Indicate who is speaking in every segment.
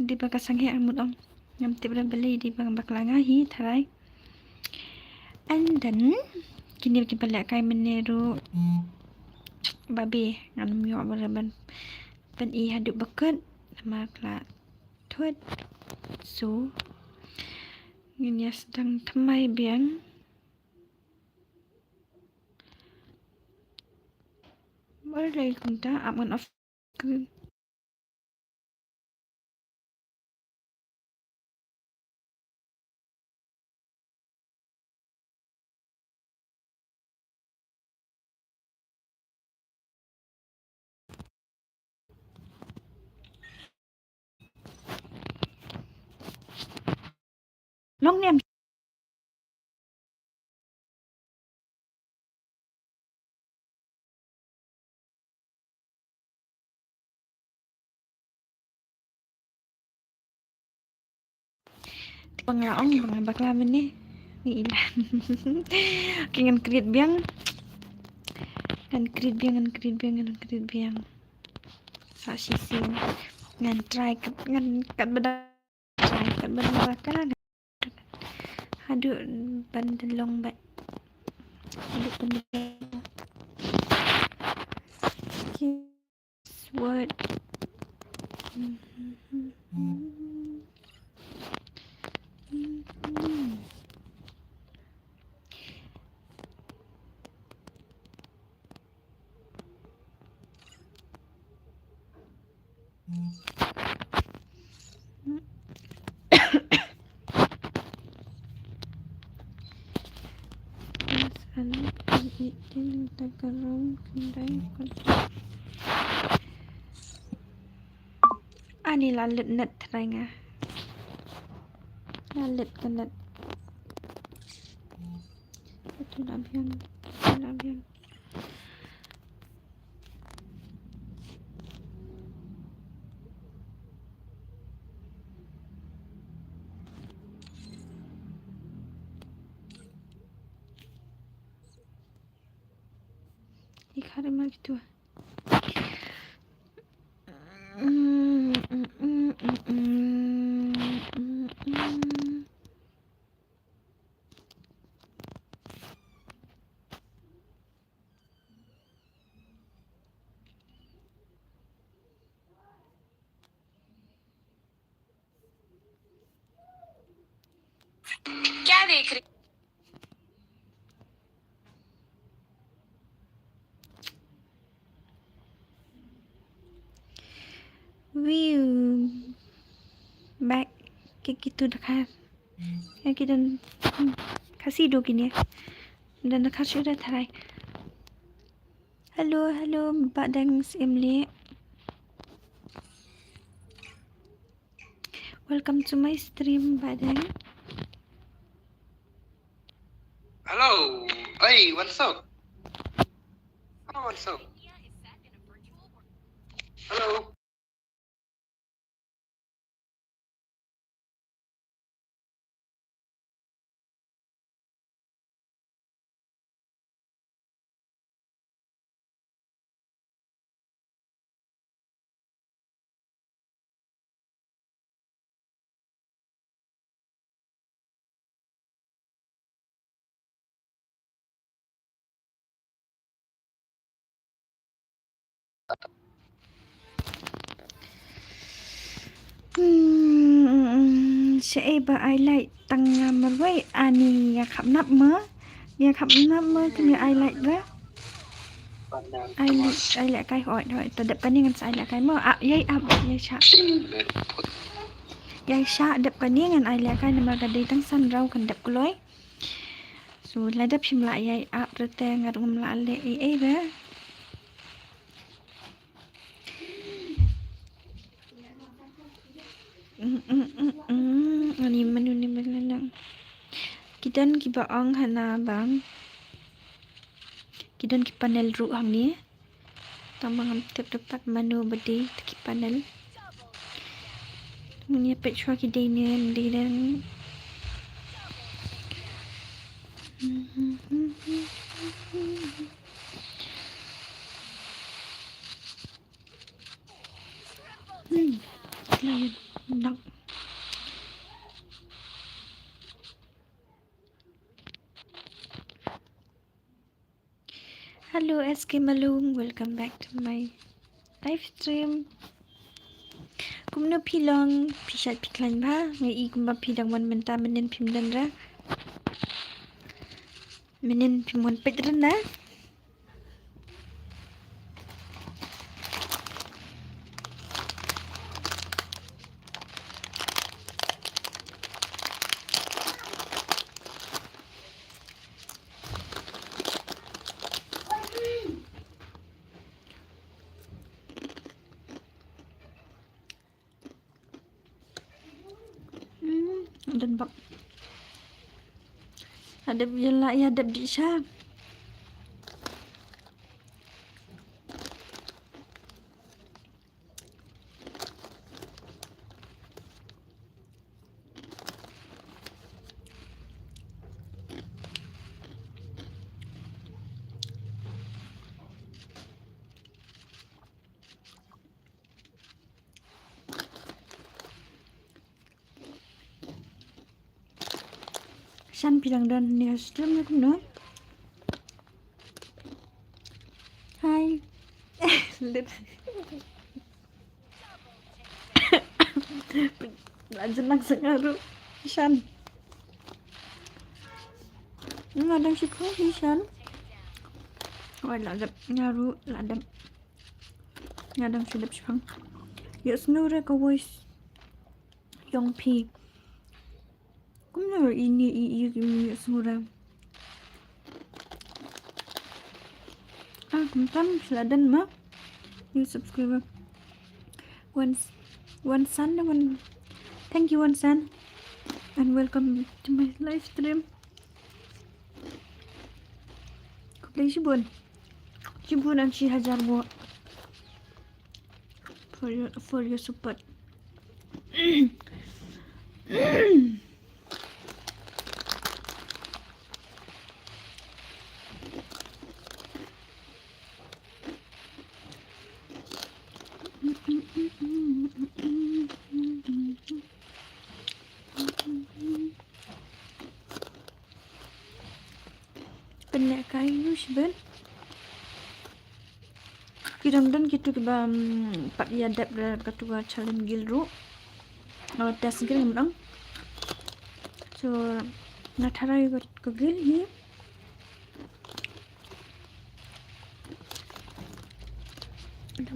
Speaker 1: di baka sanghe amut ong ngam tibra beli di bang bakla ngahi tharai. And then kini ki balak kai meneru babi ngan myo baraban pen I haduk bakat makla thut so ngin sedang thamai biang boleh kunta aman of long nem pengaong bang bakla meni ni ilan kingan krit biang ngan krit biang sa sising ngan try ngan kat beda try kat beda bakala hadu bandelong bat hadu bandelong word ani lalit net thainga lalit kanat itu labian ikare mal gitu
Speaker 2: क्या देख रही
Speaker 1: view back kayak gitu dekat ya kita kasih do gini dan dekat sudah tharai halo Mbak Dangs Emily, welcome to my stream Mbak Dang.
Speaker 3: Hello. Hey, what's up? Oh, what's up? Hello.
Speaker 1: Sẽ bà ai lại tăng mà với ani khắp nắp mớ thì ai lại với ai lại cái hỏi ta đập cái ngan ai lại cái mơ yai sha đập cái ngan ai lại cái mà cái tăng san rau kan đập lối so lại đập chim lại yai rồi te ngarung lại le ve ani menu ni belalang kidan ki baang hana bang kidan ki panel ru hang ni tambang tepat menu bedi ki panel ni pechwa ki dinen didan lain Nak. Hello SK Malung, welcome back to my live stream. Kumno pilong pisat piklan ba ngai kumba pidang wan menta menen pimdan ra. Menen pimon pedran na. Dan bak. Hadap yalla ya hadap di Syam. San bilang dan ni stream aku no. Hai. Lanjut sengaru. San. Ngadang si kau San. Oh ladap ngaru ladap. Ngadang sedap sipang. Ya snore ka voice. Young P. Kumno ini semua. Bentar siladan mah. You subscriber. One son, one. Thank you one son, and welcome to my live stream. Kuplay Shibun and she hajar mo for your support. Penek kayu Shibun. Kidang gitu ke pak yadap ketua challenge gilru. Tes gil ngam. So natarai ke gil hi.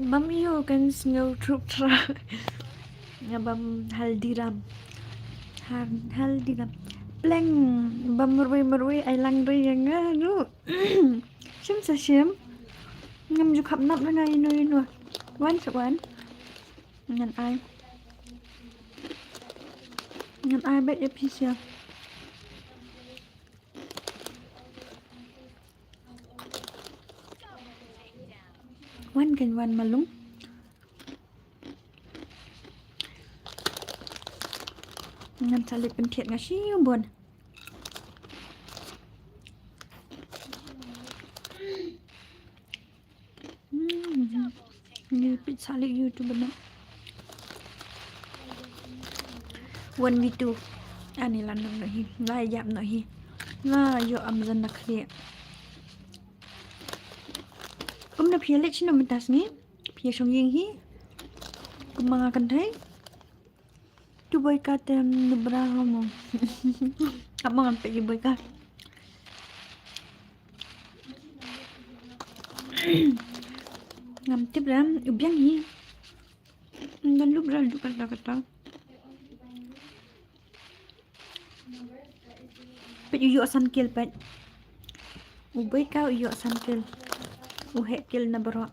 Speaker 1: Bam iyo kan singaw trup tra. Ngabam haldiram. Haldiram. Pleng bam merwe ay lang re yang anu. Sim sa sim. Ngam juk hap nap na ino. Wan sa wan. Ngan ai bet ya pisya. Wan kan wan malung. Ngan salip pentiat ngasi bon. Ni pit salip YouTube na. 1v2 ani lan no hi la yap no hi la yo amzan nak khli kum na phiale chino mentas ni phia song ying hi kum manga kan thai tu boy ka tem nubra mo amang pe boy ka ngam tip ram ubyang hi ngan lubra lu kata Pet uyuk sankil pet. Ubay ka uyuk sankil. Uhek kil na baro.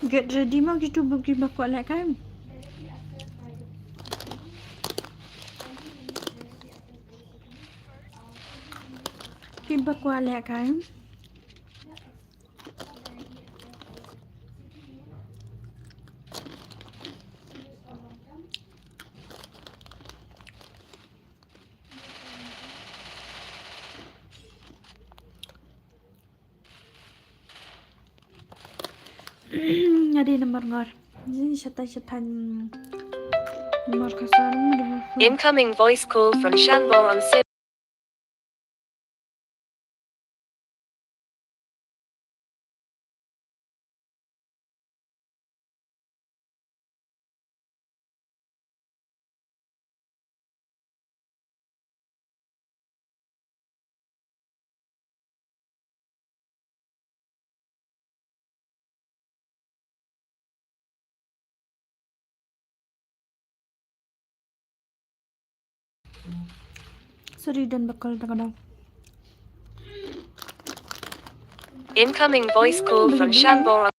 Speaker 1: Get ready mau gitu bagi bakwa lek kan. Kiba kwa lek kan. Ada nomor ngor. Ini syatan nomor kasar.
Speaker 4: Incoming voice call from Shanbo on SIM.
Speaker 1: Sorry dan bakal takadang.
Speaker 4: Incoming voice call from Shanbo on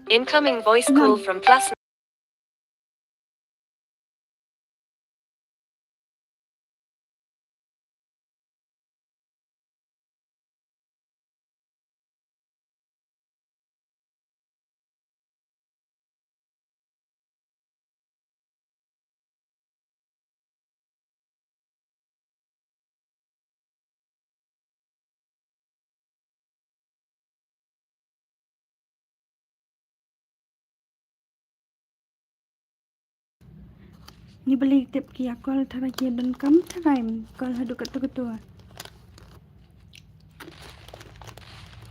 Speaker 4: Incoming voice call from plus.
Speaker 1: Ni beli tip kia kol thara kia dan kam tharaim kol hadu ketua.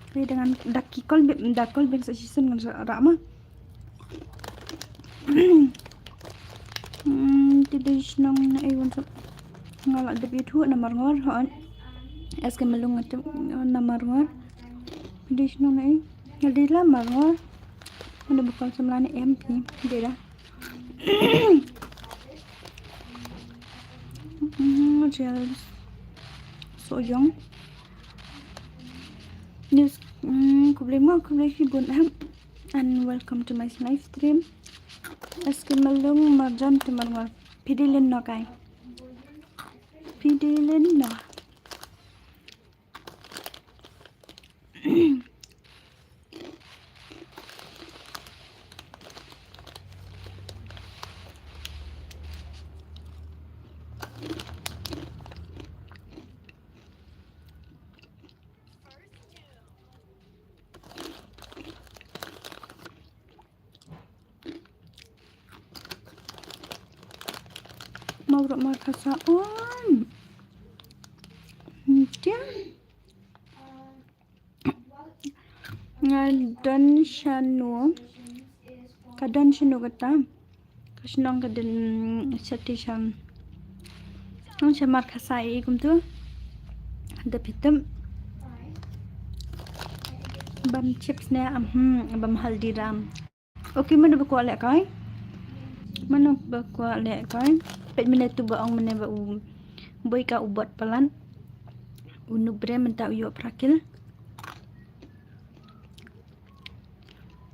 Speaker 1: Tapi dengan dakki kol dakol ben season ngan rama. Tidak senang na iwan sa ngalak debi tu nomor ngor hon. Es ke melung ngat nomor ngor. Tidak senang na i. Jadi lah nomor ngor. Ada bukan semlani MP. Dia dah. Gel so young. News kublema hibun ham and welcome to my live stream. Eski malung marjan timar pidilin no kai. Pidilin no. Mau kasaan. Dia ngadan shanu kadan shanu kata kasnong kadan satishan ang chamar kasai kumtu ada pitam bam chips ne bam haldiram. Okay, mana buku alek kai? Mana buku alek kai? 5 minit tu baong mana ba boy ka ubat pelan. Unu bre mentau yo prakil.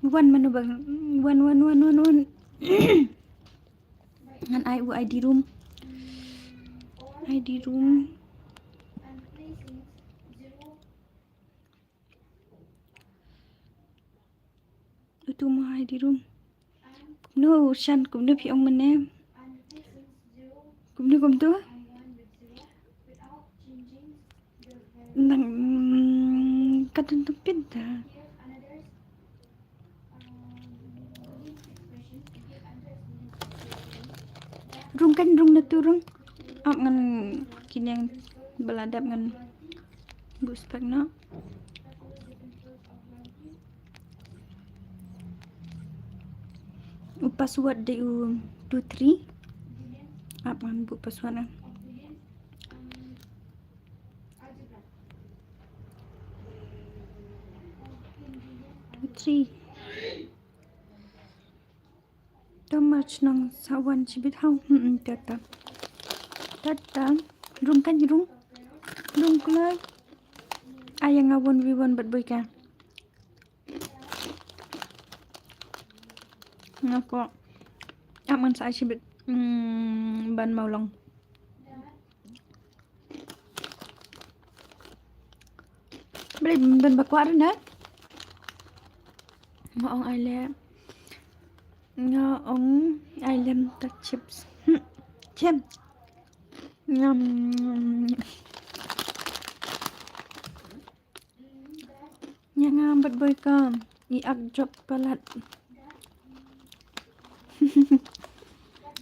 Speaker 1: Wan mana bang wan. Ngan ID room. ID room. Itu mah ID room. No, shan kum ne piong mana. Kum tu. Nang kadang tu pinta. Rung na turung. Ngan kini yang beladap ngan buspek na. Password de 23. Apa bu password na? Much nang sawan cibit hau tata rung kulai Ayang nga 1v1 bat boy ka. Nga ko. Aman sa asibit. Ban maulong. Beli ban bakwa rin ha. Ngaong aile. Ngaong aile ta chips. Chem. Ngam. Yang ngambat boy ka. Iak job palat.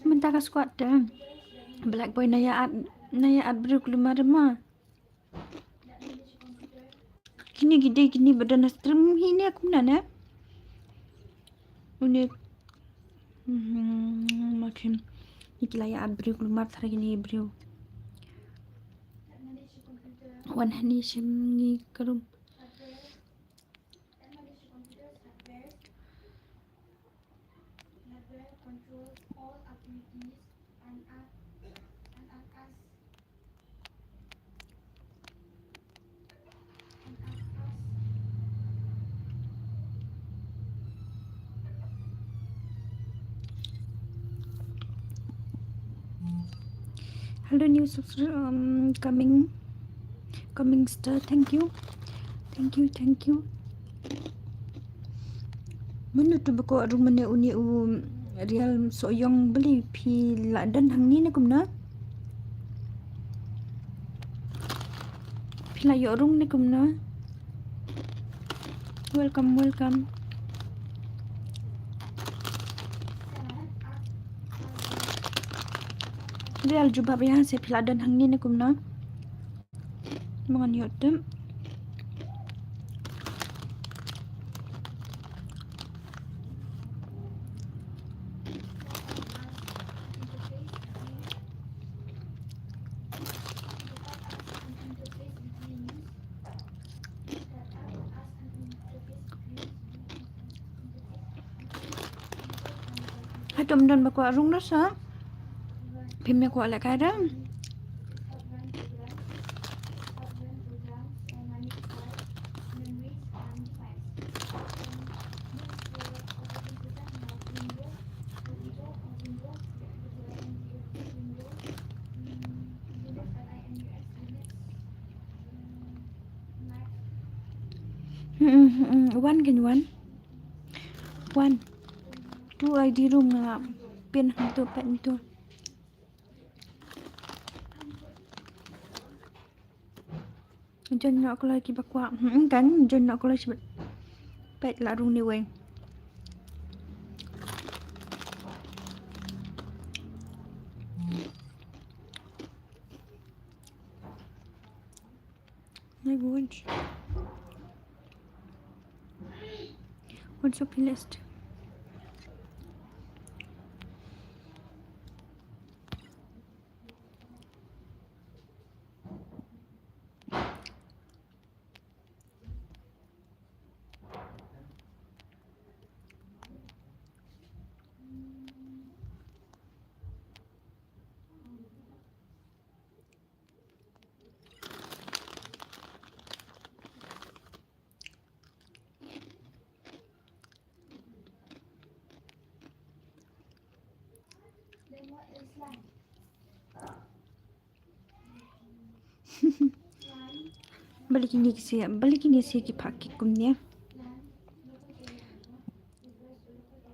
Speaker 1: Minta ka squat dah. Black boy naya at beri keluar rumah. Kini gini badan astrum ini aku mana? Unik. Makin ikilaya at beri keluar thara gini beri. Wan hani shimni karum. Hello new subscriber coming star, thank you. Mana tu bako arung mana uni real soyong beli pi ladan hang ni na kumna. Pi la yorung ni kumna. Welcome. Real jubab yang se pi ladan hang ni na kumna. Mangan yotem. Hatom dan bako arung rasa. Pimnya ko ala kada. One. Tu ID room nga pin hantu pet itu. Jon nak ko lagi bakwa. Kan jon nak ko lagi pet la room ni weng. My watch. What's your playlist? balik ini sih pakai kumnya.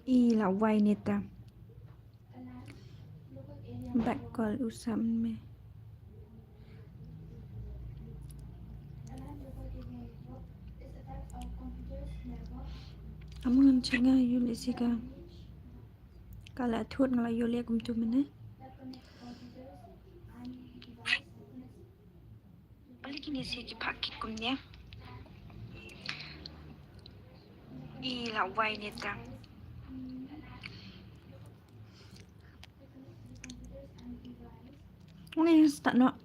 Speaker 1: Ila wai neta. Back call usam me. Amang chenga yule sika. Kala thut ngala yule kum tu mene. Balik ini sih pakai kumnya. Ila wai neta. Ini tak nak.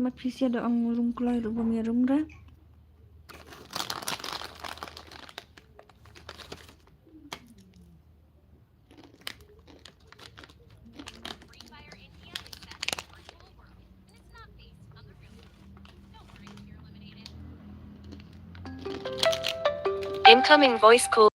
Speaker 1: Mapisi ada ang ulung kulai rubam ya rumra.
Speaker 4: Incoming voice call.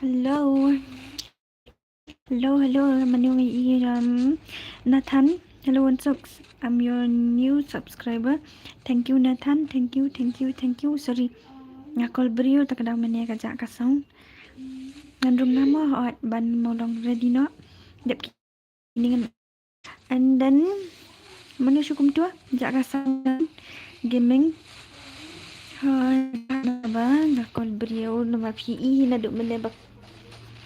Speaker 1: Hello. Hello. My name is Nathan. Hello, and I'm your new subscriber. Thank you, Nathan. Thank you. Sorry. Ngakol beriu tak kadang mana kajak kasong. Ngandung nama hot ban molong ready no. Dep kini. And then mana syukum tua jak kasong gaming. Hai, ba ngakol beriu nama PE na duk mana bak.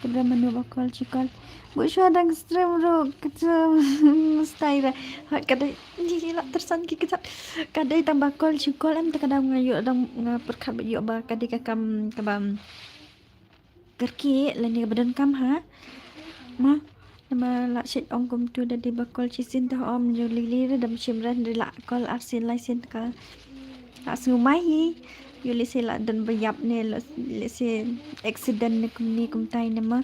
Speaker 1: Kedra manu bakal cikal. Busho adang stream ro kecil mustahil. Hot kadai gila tersan kecap. Kadai tambah kol cikal am terkadang ngayu adang perkat bayu ba kadai kakam kabam. Kerki lani badan kam ha. Ma nama lak shit ong kum tu dah di bakal cisin dah om jo lili dam shimran di lak kol arsin laisin ka. Lak sumai hi. Yuli sila dan bayap ne lese accident ne kum tai nama.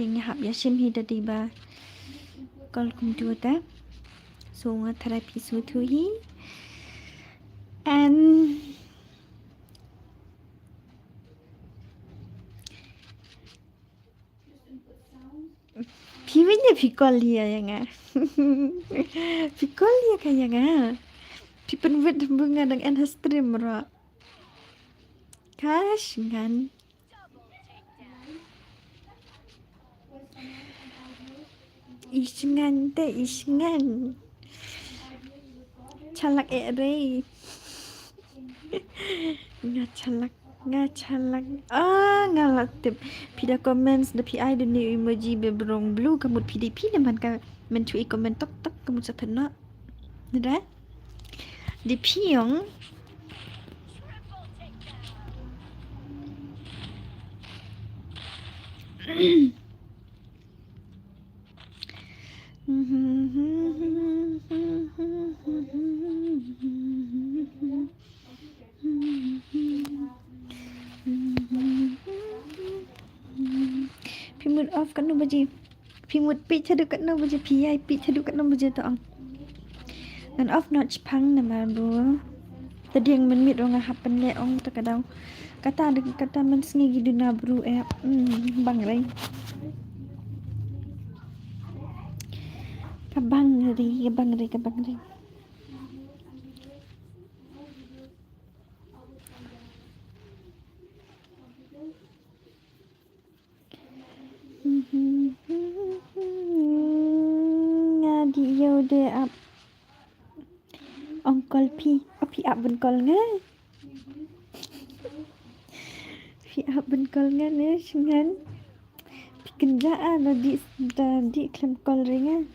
Speaker 1: Yang hap ya shim hi dah di ba kol kum tu ta. So therapy su tu hi. And Piwinya Picolia ya nga. Picolia kaya nga. Pipenwit bunga dengan stream ro. Kash ngan. Isingan te isingan. Calak ere. Ngacalak. Ngalat tip. Pida comments the PI the new emoji beberong blue kamut PDP naman ka mencui komen tok kamut sa tena. Nada? Di piong Pimut off kat no baji. Pimut pi chadu kat no baji PI pi chadu kat no baji taong. Dan off notch pang nama bro. Tadi yang menmit orang happen le ong terkadang kata men sengi gidu na bro bang rai. Kabang rai. Ngadi yaude up. Ongkol pi up benkol nga. Pi up benkol nga ne singan. Pi kenjaan di klem kol ringa.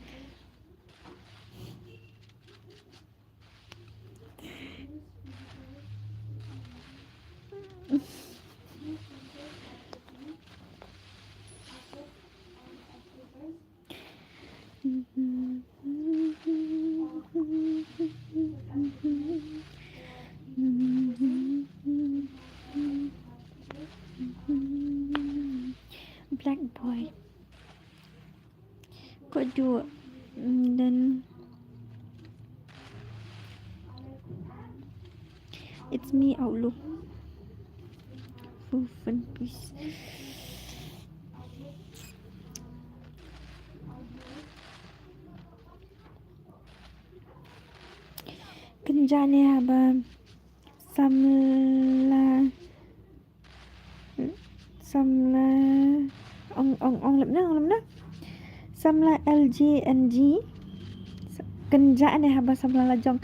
Speaker 1: Black boy. Kok dua dan it's me outlook. Fun peace. Kenjane haba samla ong lemna samla LGNG kenjane haba samla lajong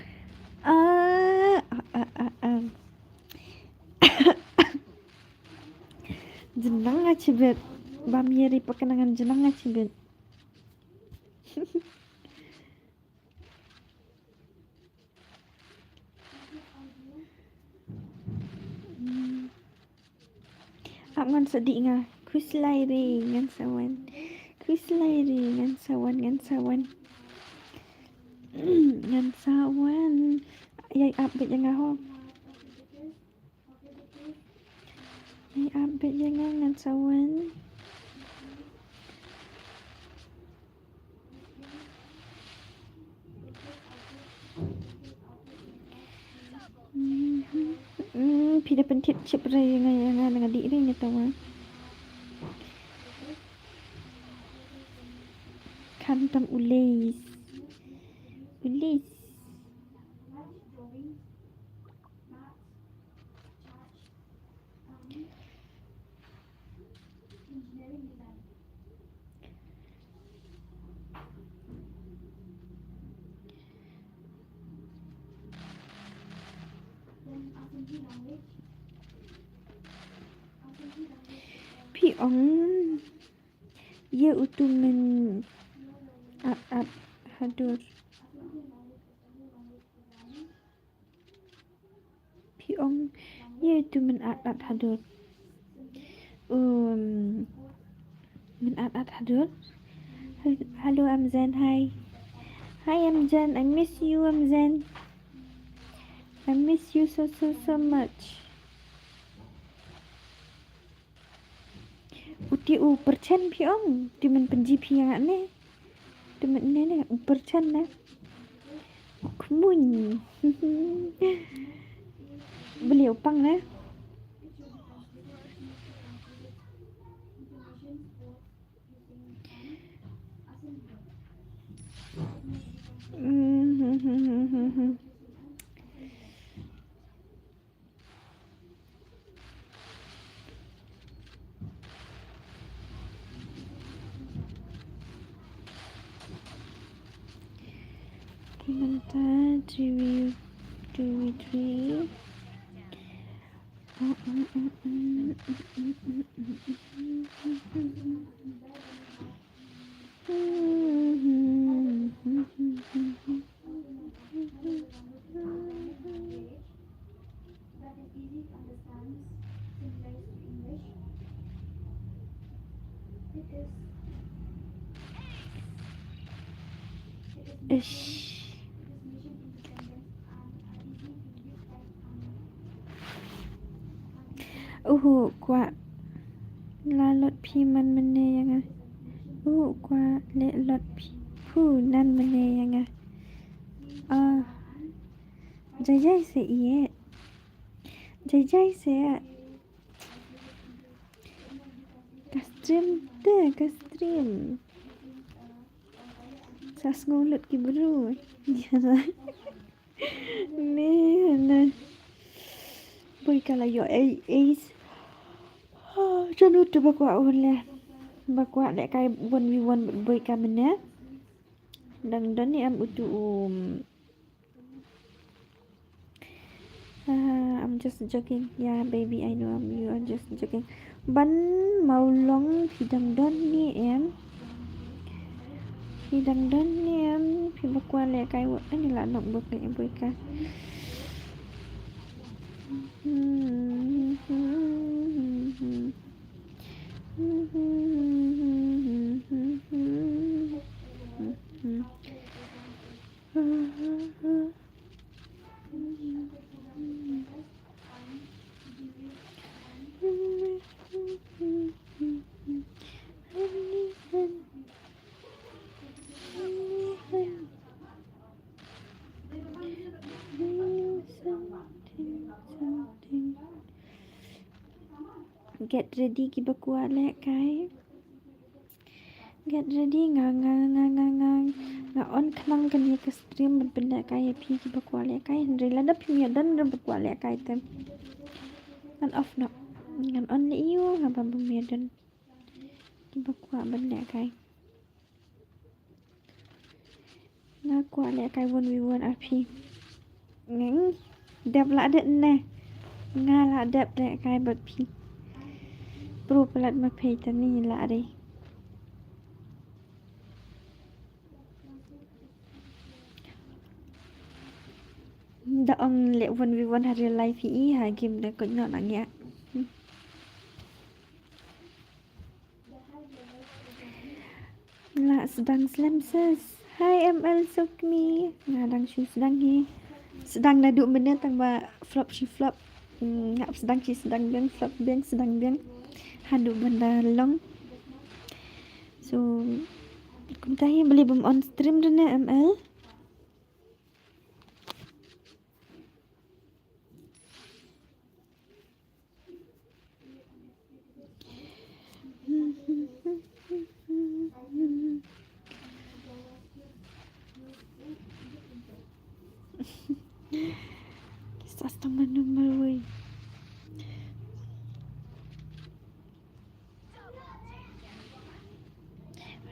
Speaker 1: jenang acibet bamieri pekenangan jenang acibet. Ngan sedih nga kuslai ri ngan sawan yai update yang ho yai update yang ngan sawan Pida pentit chip ray nga di rin ito kantam ulis piong ye utumen at hadur piong ye utumen at hadur men at hadur. Hello Amzen, hi Amzen, I miss you Amzen, I miss you so much. Uti percen piong timen penjipi yang ne timen ne percen na kemun beliau pang na Sebentar, review 2v3. Ish. Kwa la lot pi man mene yang kwa le lot pi pu nan mene yang jai se iye jai se kastrim sas ngulut ki bro ne boy kala yo ace janut bakwa le kai 1v1 boy ka mene dan ni am utu I'm just joking. Yeah, baby, I know you are just joking. Ban mau long hidang don ni em. Phi bakwa le kai wo ani la nok bok le em boy ka. Get ready ki bakwa le kai. Get ready nga on khnang kan ye ka stream ban le kai phi ki bakwa le kai hendri la da phi dan bakwa le kai tem kan off no ngan on le iyo nga ba dan ki bakwa ban le kai nga kwa le kai 1v1 rp ngeng dep la de ne nga la dep le kai bat phi pro pelat ma phei ta ni la re da ong le 1v1 ha real life hi ha game da ko no nang ya la sedang slam ses hai ml sokmi ngadang shi sedang hi sedang nadu benda tang ba flop shi flop ngap sedang biang flop biang sedang biang hadu benda long so kum tahi beli bom on stream dene ml kisah teman-teman woi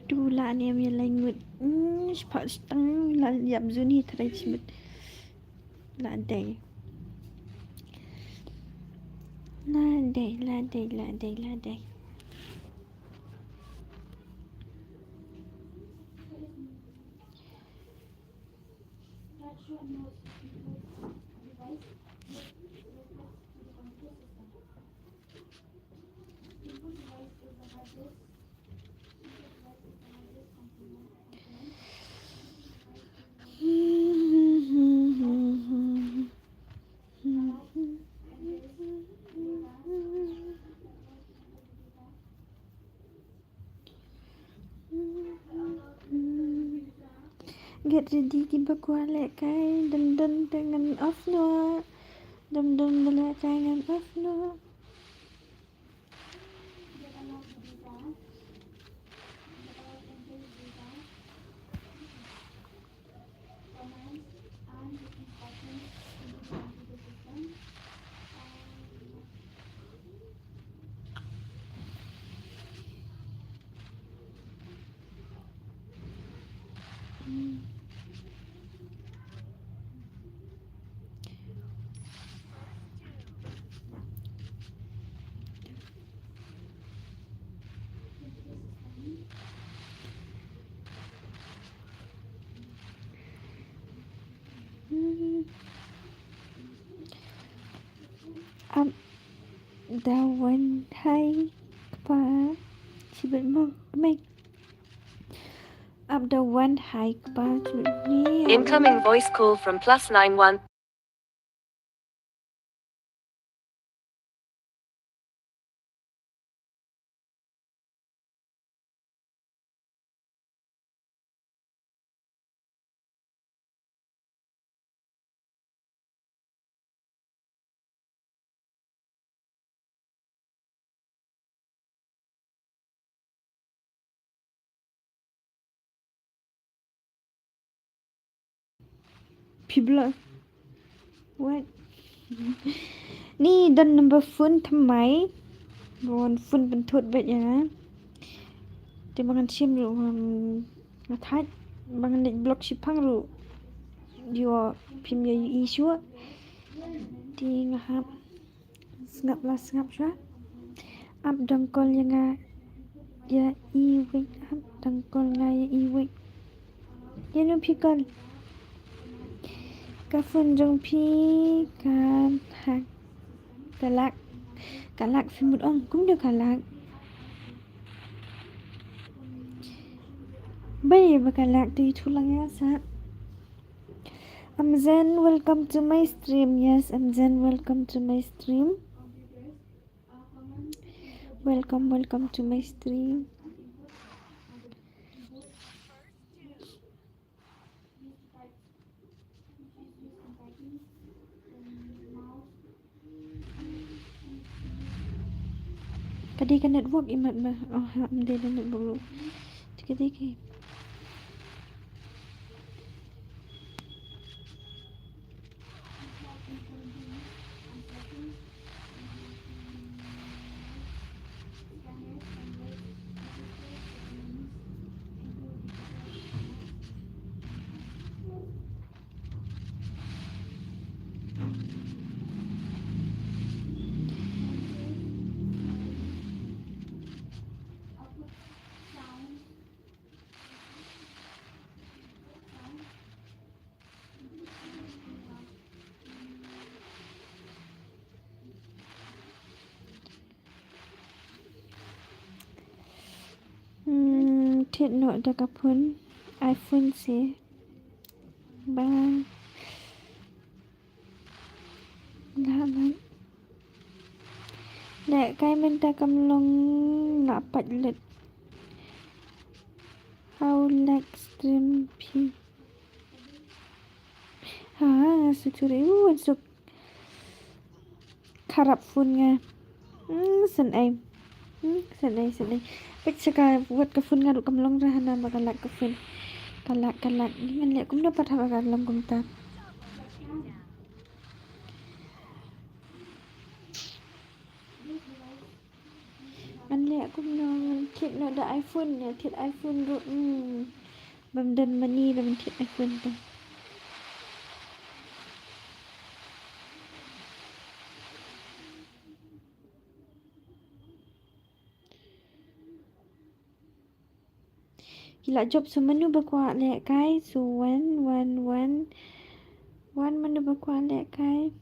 Speaker 1: aduh la ni am lain ngut sepak setang la yap zuni trai chimut la dai get ready ki bakwa le kai dan dengan off no dan le kai dengan off no Dawan hai pa sibet mo may up dawan hai pa ni
Speaker 4: Incoming voice call from +91.
Speaker 1: people what นี่ดัน number ฟุ้นทำไมบอนฟุ้นเป็นทุดแบบอย่างนั้นแต่บางอันชิมหรือว่ามาทัดบางอันเด็กบล็อกชิพังหรืออยู่พิมพ์ยาอีชัวดีนะครับสงับละสงับชัวอับดังกอลยังไงยาอีวิกอับดังกอลไงยาอีวิกยันนุ่มพี่กอลกาฟันจงพี่การหักgalak film ong cũng được galak bây giờ galak thì thu lang ya sa Amzen welcome to my stream yes Amzen welcome to my stream welcome to my stream Kadi ka network imat ba? Oh, hindi na network. Tiki. Thiệt nội đã gặp huấn iPhone sẽ ba lắm để cái mình ta cầm lông ngã bạch lịch how like stream p security untuk kharap phone nga sen em sen đây Bích sekali buat kafun ngaduk kamlong rahana magalak kafun kalak ini lihat kum dapat hak dalam komentar anh lihat kum no thiệt no ada iPhone ya thiệt iPhone rồi bầm đần money là mình thiệt iPhone thôi Gila job semenu berkuat lek kai so one menu berkuat lek kai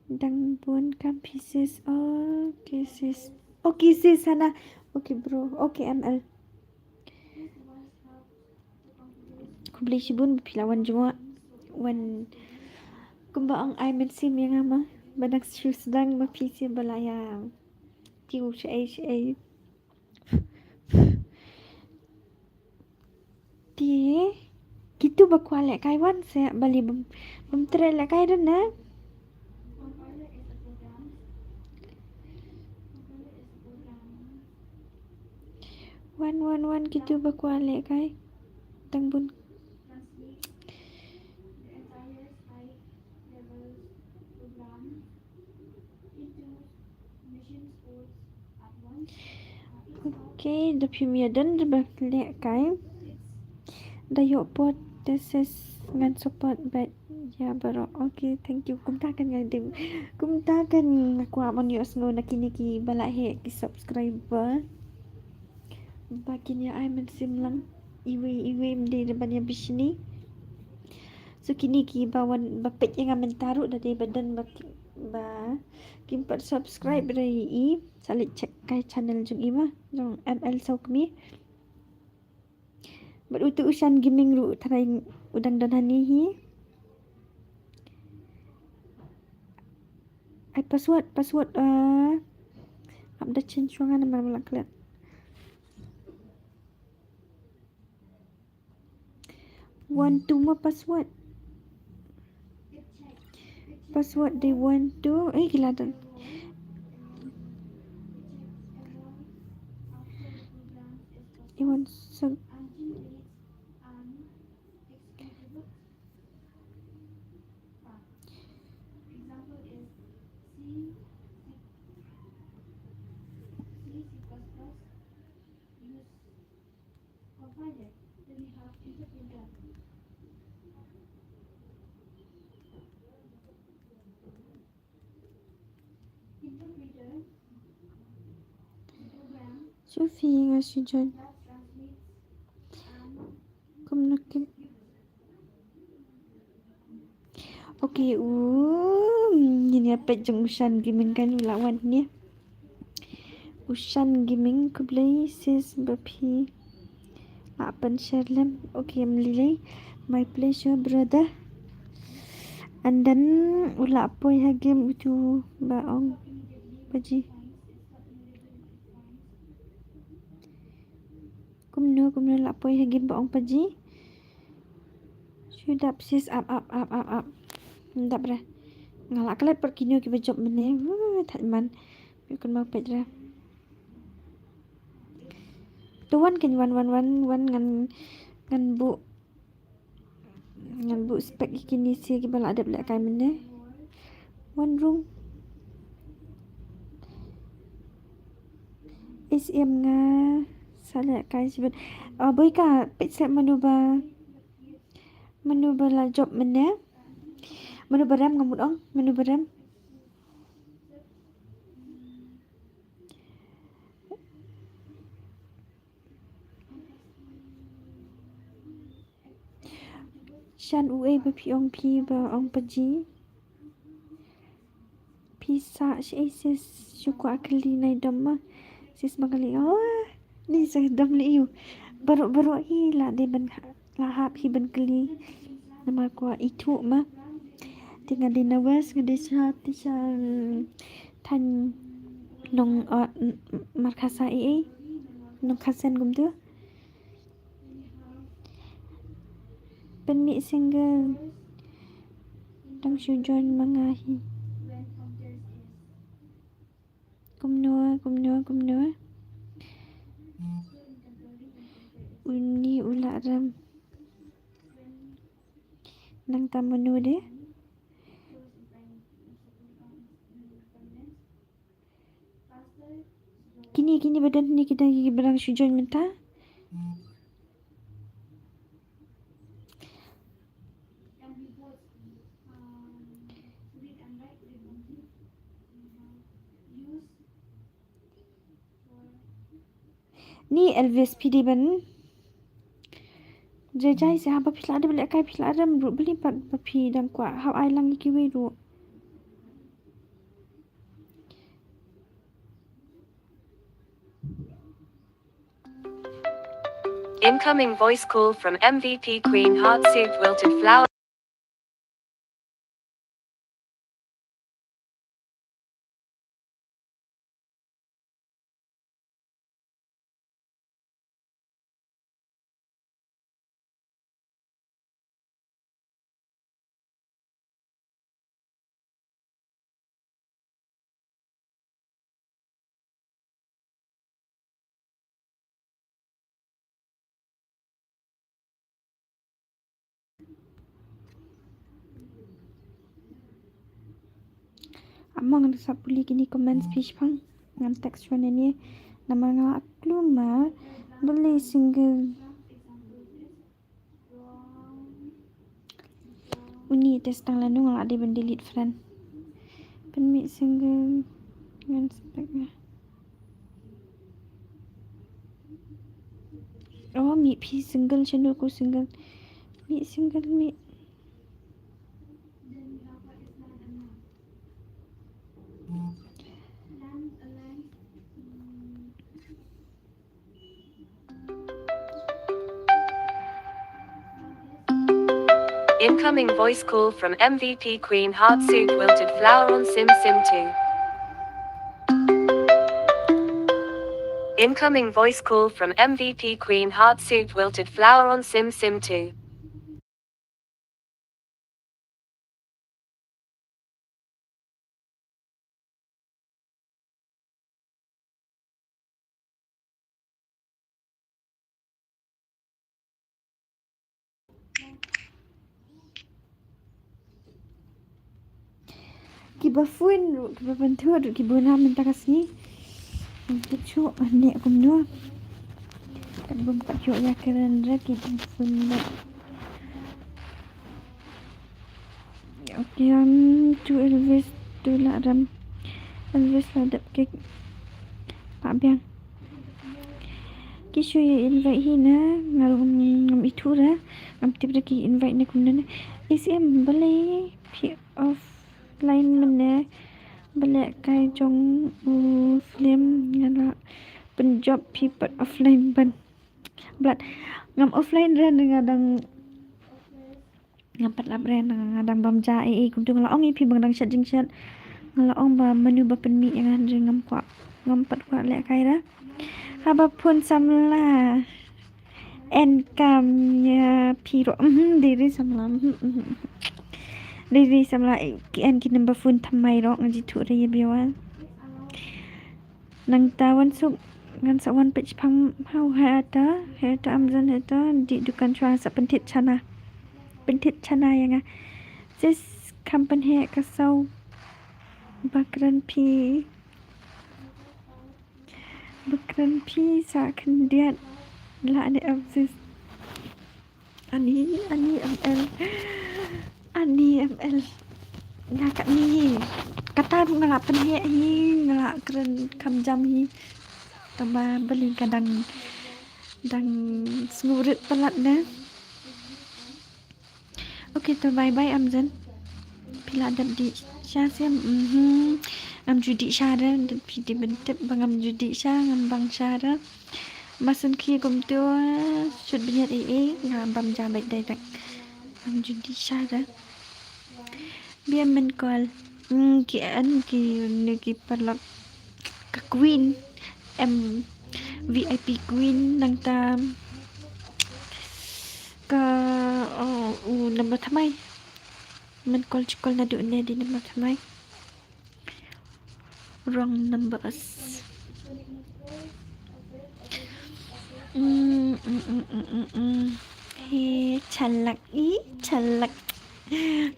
Speaker 1: dang bun kam pieces kisses sana okay bro okay ML aku beli sibun berpilawan jua wan kumbaang ay sim yang ama badak sedang mapisi balaya tiu syai dia gitu bakwalek kai wan saya bali bem trelek kai dan na wan gitu bakwalek kai tangbun Okay, the premier dan berbalik kai. Dayok pot this is ngan support but ya bro. Okay, thank you. Kumtakan ngadim. Kumtakan aku amon yos no nakiniki balahe ki subscriber. Baginya ay man sim lang iwi mdi depan ya bisini. So kini ki bawan bapet yang mentaruh dari badan batik ba kimpat subscribe dari i salit cek kai channel jung i mah jung ML Saukmi berutu usan gaming ru tarai udang dan hani hi ai password abda change wangan nama kalian want to mah password they want to gila tu they want so شوفي يا شجون كم نكب Okay, ini apa jeng Ushan Gaming kan lawan ni. Ushan Gaming ku play sis bapi. Apan share lem. Okay, melilai. My pleasure, brother. And then ula apa ya game itu baong paji. Kumno ula apa ya game baong paji. Should up sis up. Tak berah. Ngalak kelai perkinyo ki job mene. Tak man. Bukan mau pedra. Tuan kan wan ngan bu spek kini si ki bala ada belak kai mene. One room. SM nga salah kai sibet. Boy ka pet manuba la job mene. Menu beram ngamut ong, menu beram. Shan ue bapi ong pi ba ong paji. Pisa sis syuku akli nai dama. Sis magali ni sa dam li yu. Baru hi la de ban lahap hi ban keli. Nama ko itu ma. Tinggal di nawas ngade sa tan nong markasa nong kasen gum tu penmi single tang sujon mangahi kumno uni ula ram nang tamanu de kini badan ni kita gigi berang sujon minta ni Elvis PD ban jajai se haba pila ada belak kai pila ram ru beli pat papi dang kwa how ai lang ki we ru
Speaker 4: Incoming voice call from MVP Queen Heartseed Wilted Flower.
Speaker 1: among sa puli kini comment speech pang ngam text one ni nama ngala kluma beli single uni test tang lanu ngala de ben delete friend penmi single ngan spek mi pi single channel ko single mi
Speaker 4: Incoming voice call from MVP Queen Heartsuit Wilted Flower on Sim Sim 2. Incoming voice call from MVP Queen Heartsuit Wilted Flower on Sim Sim 2.
Speaker 1: Kibafun, kibabantu, kibuna minta kasih. Kecu, nek kumno. Kat bum kecu ya keren re kibafun. Okay, tu Elvis tu lah ram. Elvis hadap ke Pak Biang. Kishu ya invite hina ngam itu ra. Ngam tip ki invite ni kumna. ICM boleh pi offline mana. Boleh kai jong film ngala penjob people offline ban. Blat ngam offline ra ngadang ngampat labren ngadang bamja kum tu ngala ong ipi bang dang chat jing chat. Ngala ong ba menu ba pen mi ngan ngam kwa ngampat kwa lek kai ra. Haba pun samla enkam ya piro diri samla diri samla en ki number phone thamai ro ngaji thu re biwa nang tawan suk ngan sawan pech phang hau hata amzan hata di dukan chwa sa pentit chana yang this company ka sau bakran pi sa kendiat la de absis ani ml na kat ni kata ngala penhe hi ngala keren kam jam hi tambah beli kadang dang ngurit pelat na. Okay, to bye bye amzan pila dap di sha siam ngam judi sha da pidi bentep bangam judi sha ngam bang sha da masan ki gum tu should be at ngam bam ja baik dai tak ngam judi sha da biar men call ki an ki ne ki perlak ka queen VIP queen nang ta ka number thamai men call na du ne di number thamai wrong numbers he chalak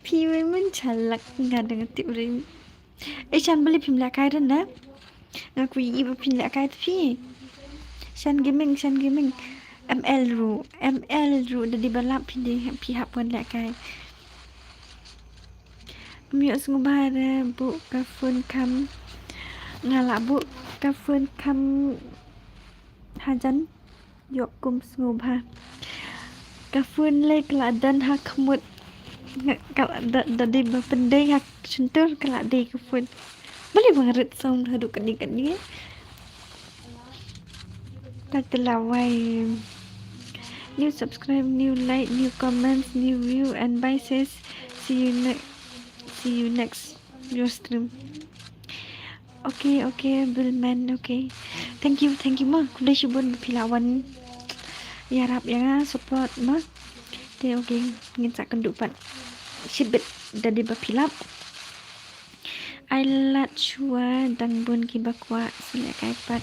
Speaker 1: phi men chalak ngadang tip ring chan beli phim la kai na ngaku i ba phim la kai phi Shan gaming ML ru dah dibalap pihak pun lek kai miok ngubah bu ka phone kam ngala bu ka phone kam hajan yok kum ngubah ka phone le keladan ha kemut kala da di ba pendai ha sentur kala di ka phone boleh bangarit sound haduk kani Kata lawai. New subscribe, new like, new comments, new view, and bye sis. See you next your stream. Okay, Billman. Okay. Thank you ma. Kuda syubun pilawan. Ya harap ya support ma. Okay. Ngin sa kendupan. Sibit dari bapilap. I lat chua dang bun ki bakwa sila kai pat.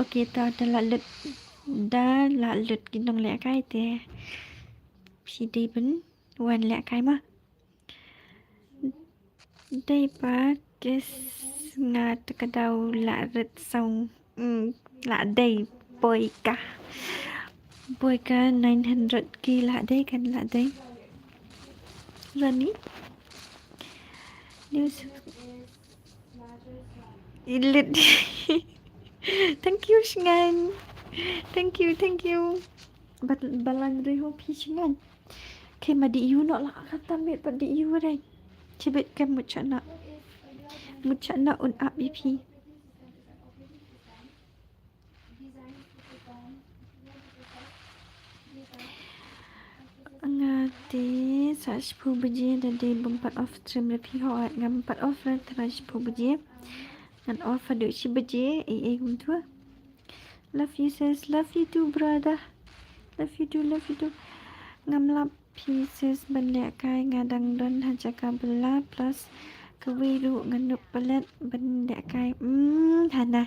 Speaker 1: Okay, ta da la lut ginong le kai te. Si dei ben wan le kai ma. Dei pa kes nga takadaw la ret song la dei boy ka 900 ki la dei kan la dei. Rani news ilit thank you Shingan thank you balang reho pi Shingan ke madi you nak lah kata met padi you rai cibet kan mucana un up pi Nanti saat 10 biji tadi bempat off stream lebih hot ngam 4 off lah terus 10 biji ngan off ada si biji kum tu love you sis, love you too brother, love you too ngam lap pieces benda kai ngadang don haja kabela plus kewiru nganup pelat benda kai hana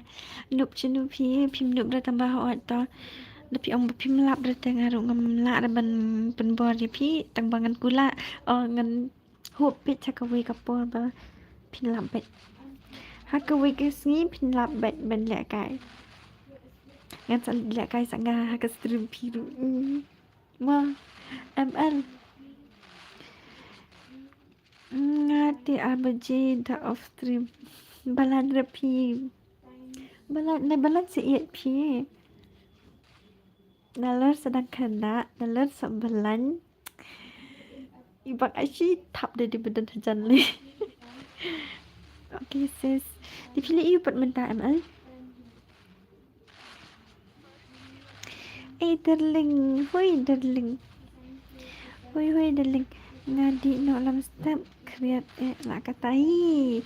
Speaker 1: nup cenu pi pim nup dah tambah hot to Tapi ông phim lap dah tengah ngam la dah ban bor di pi tang bangan kula ngan hup pit chakawi kapor ba pin lap bet hakawi kesni pin lap bet ban la kai ngan san la kai sanga haka stream piru ma ml ngati abaje da off stream balan rapi balan seiat pi Nalar sedang kena, nalar sembelan. Ibak asyik tap dia di badan hujan ni. Okay sis, dipilih you buat mentah ML. Darling, hui darling. Hui darling. Ngadi no lam step kreat nak katai.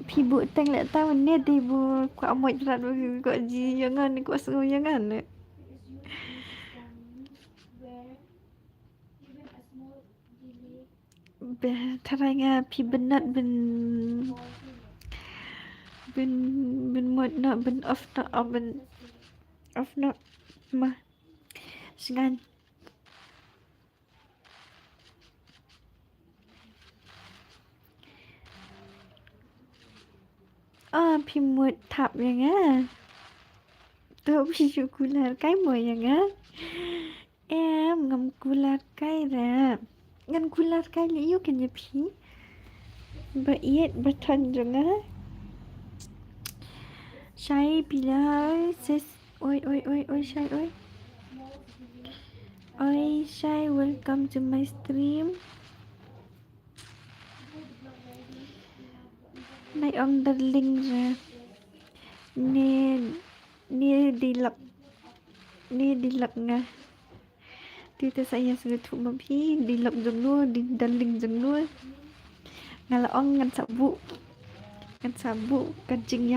Speaker 1: Pi bu teng lek tahu ni di bu kuat amoy berat kuat ji jangan ni kuat sengu jangan taranga pi benat ben mod nak ben off nak mah senganพิมพ์หมดทับอย่างเงี้ยตัวพี่ชูกุลาใกล้หมดอย่างเงี้ยงำกุลาใกล้แล้วงั้นกุลาใกล้เลยอยู่กันอย่าพี่บะเอียดบะทันจังเงี้ยใช้ปีแล้วเซสโอ้ยใช่โอ้ยใช่ welcome to my stream Nay ông darling ra Ni dilap nga Tita saya sudah tu mapi dilap jeng lu di darling jeng lu ngala ong ngan sabu kajing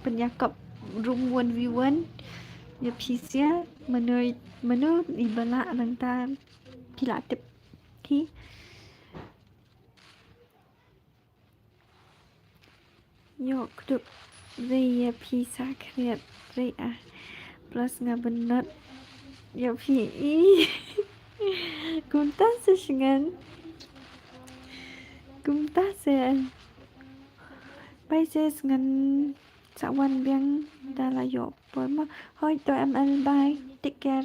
Speaker 1: penyakap room 1v1 ya pisya menu ibala nang ta pilatip hi Yok duk Raya pisa kreat Raya plus nga benot Ya pi Kumtas sengan Kumtas Pai ses ngan Sawan biang Dala yok Boy ma Hoi to ML bye Take care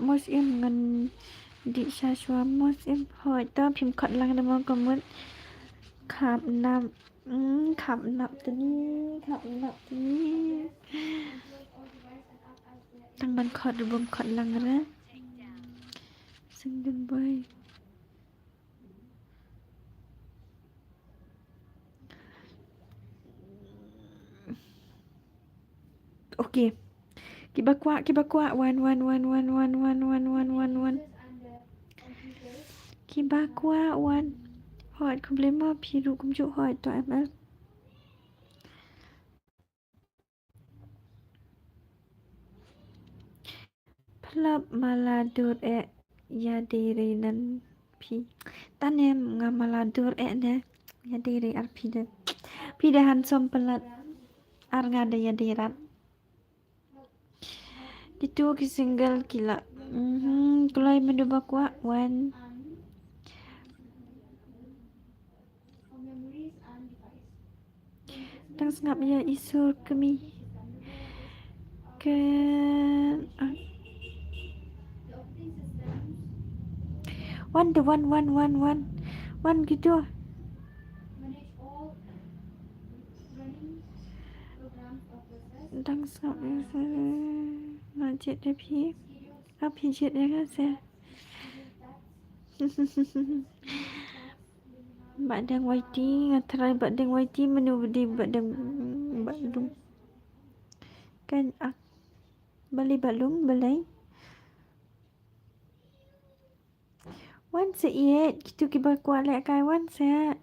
Speaker 1: Mos em ngan di Shashua mos em hỏi to phim khẩn lăng đam mong comment khám nạp tớ ni tăng ban khẩn rồi bông khẩn lăng ra xinh đừng bay ok Kiba kuat one Kiba kuat one hỏi không lấy mà phi đủ cũng chịu hỏi tụi em á Plap maladur ya diri nan phi tan em nga maladur ne ya diri ar phi de handsome pelat ar nga de ya dirat Itu ki single kila. Kulai mencoba kuat one. Tang sengap ya isu kami. One gitu. Tang sengap ya. Nói chuyện đẹp hi Gặp hi chuyện đấy các xe Badang waiting atrai badang waiting menu di badang balung kan bali balung balai wan se yet kitu ki ba kwa le kai wan se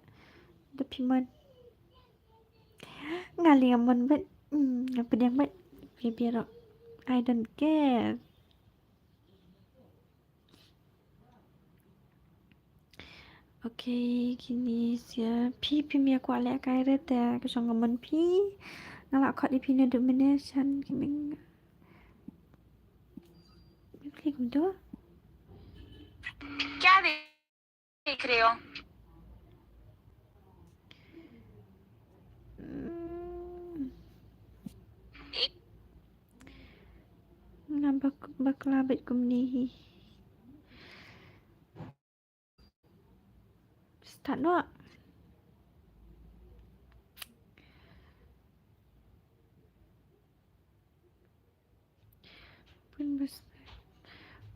Speaker 1: the piman ngali amon bet pedang bet biar I don't care. Okay, kini sia pi mi aku alek kai rete ke song ngamon pi ngalak khat di pi ne du menation kiming. Klik tu.
Speaker 2: क्या देख रहे हो?
Speaker 1: Ngabak baklabet kumni. Start no. Pun bas.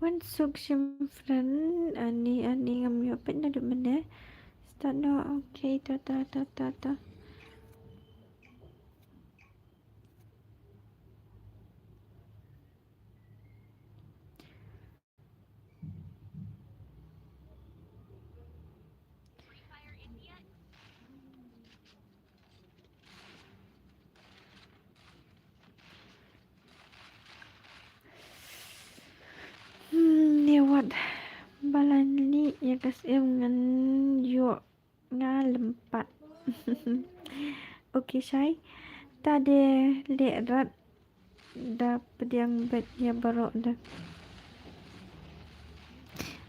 Speaker 1: Wan suk shimfran ani ngam yo pet na du mene. Start no. Okay, ta. Lewat balani ya kas em ngan yo nga lempat. Okay, Syai. Tade lerat da pediang bet ya barok da.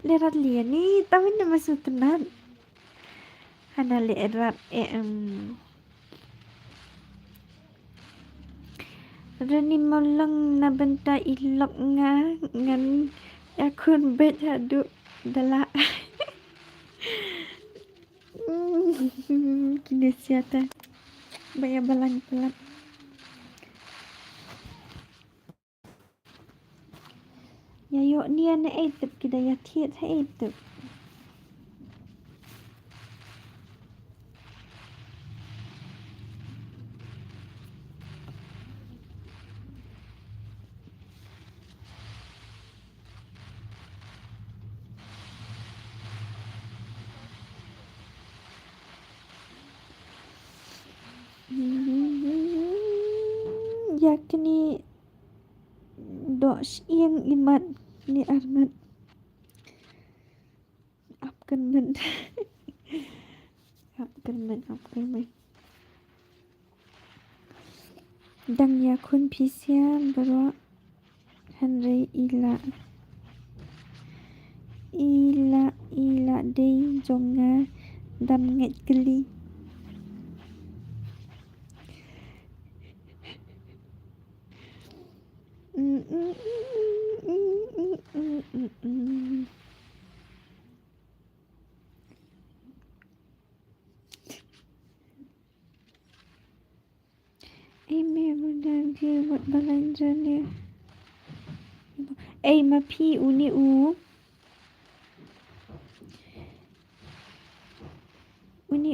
Speaker 1: Lerat lia ni tapi na masuk tenan. Hana lerat Rani malang na benta ilok nga ngan akun bet hadu dala. Kini siata. Baya balang pelat. Ya yok ni ana eitep kita ya tiet ha eitep. Yakni dos yang imat ni arnat apkan men dang ya kun pisya bro Henry ila day jonga dam nget geli dia buat belanja dia. Mapi uni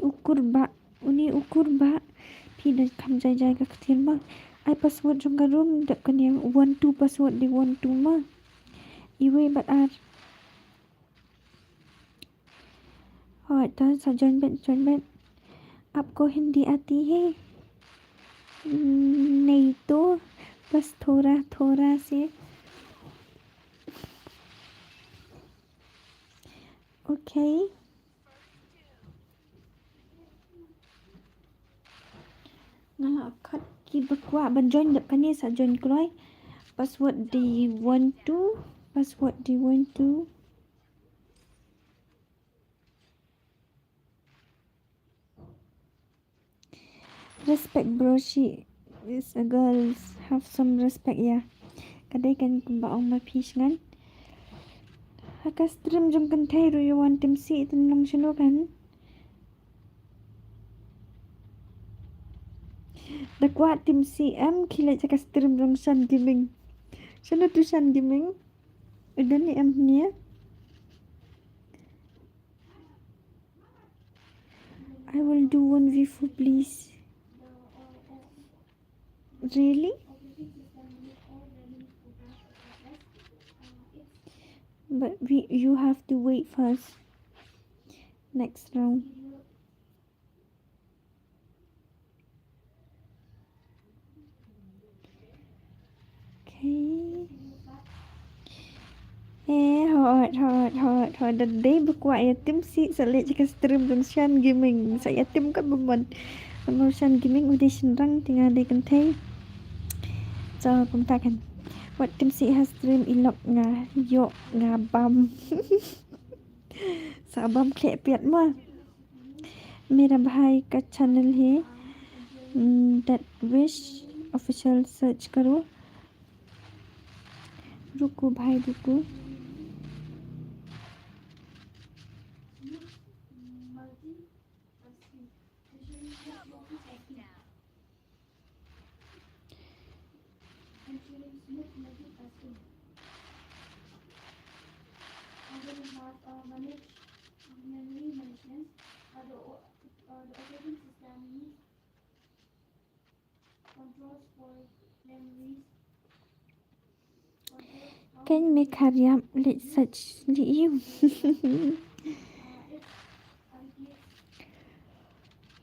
Speaker 1: ukur ba pi dah kam jaga kecil mah. I password jong room dak kan yang 12 password di 12 mah. Iwe bat ar. Hoy tan sa join bet. आपको हिंदी आती है? नहीं तो बस थोड़ा से okay. Ngala kat ki bakwa ban join dak kan sa join kroi password di 12 respect bro, she is a girl, have some respect ya. Kadai kan kumbaong mapish ngan. Haka stream jong kan thay ro yawan tim si itin lang sino kan. Dakwa tim si kilai jaka stream jong Sun Gaming. Sino tu Sun Gaming? Udah ni ni ya. I will do 1v4, please. Really? But you have to wait first. Next round. Okay. Hot. The day berkuat yatim si selit jika stream dan Shan Gaming. Sa yatim kan beban. Kalau Shan Gaming udah senang tinggal di kentai. So, pemtakan. Wat tim si has stream ilok nga yok nga bam. Sa bam klek piat mo. Mera bahai ka channel hai. That wish official search करो. रुको भाई रुको. Can make hurry. Let's search you.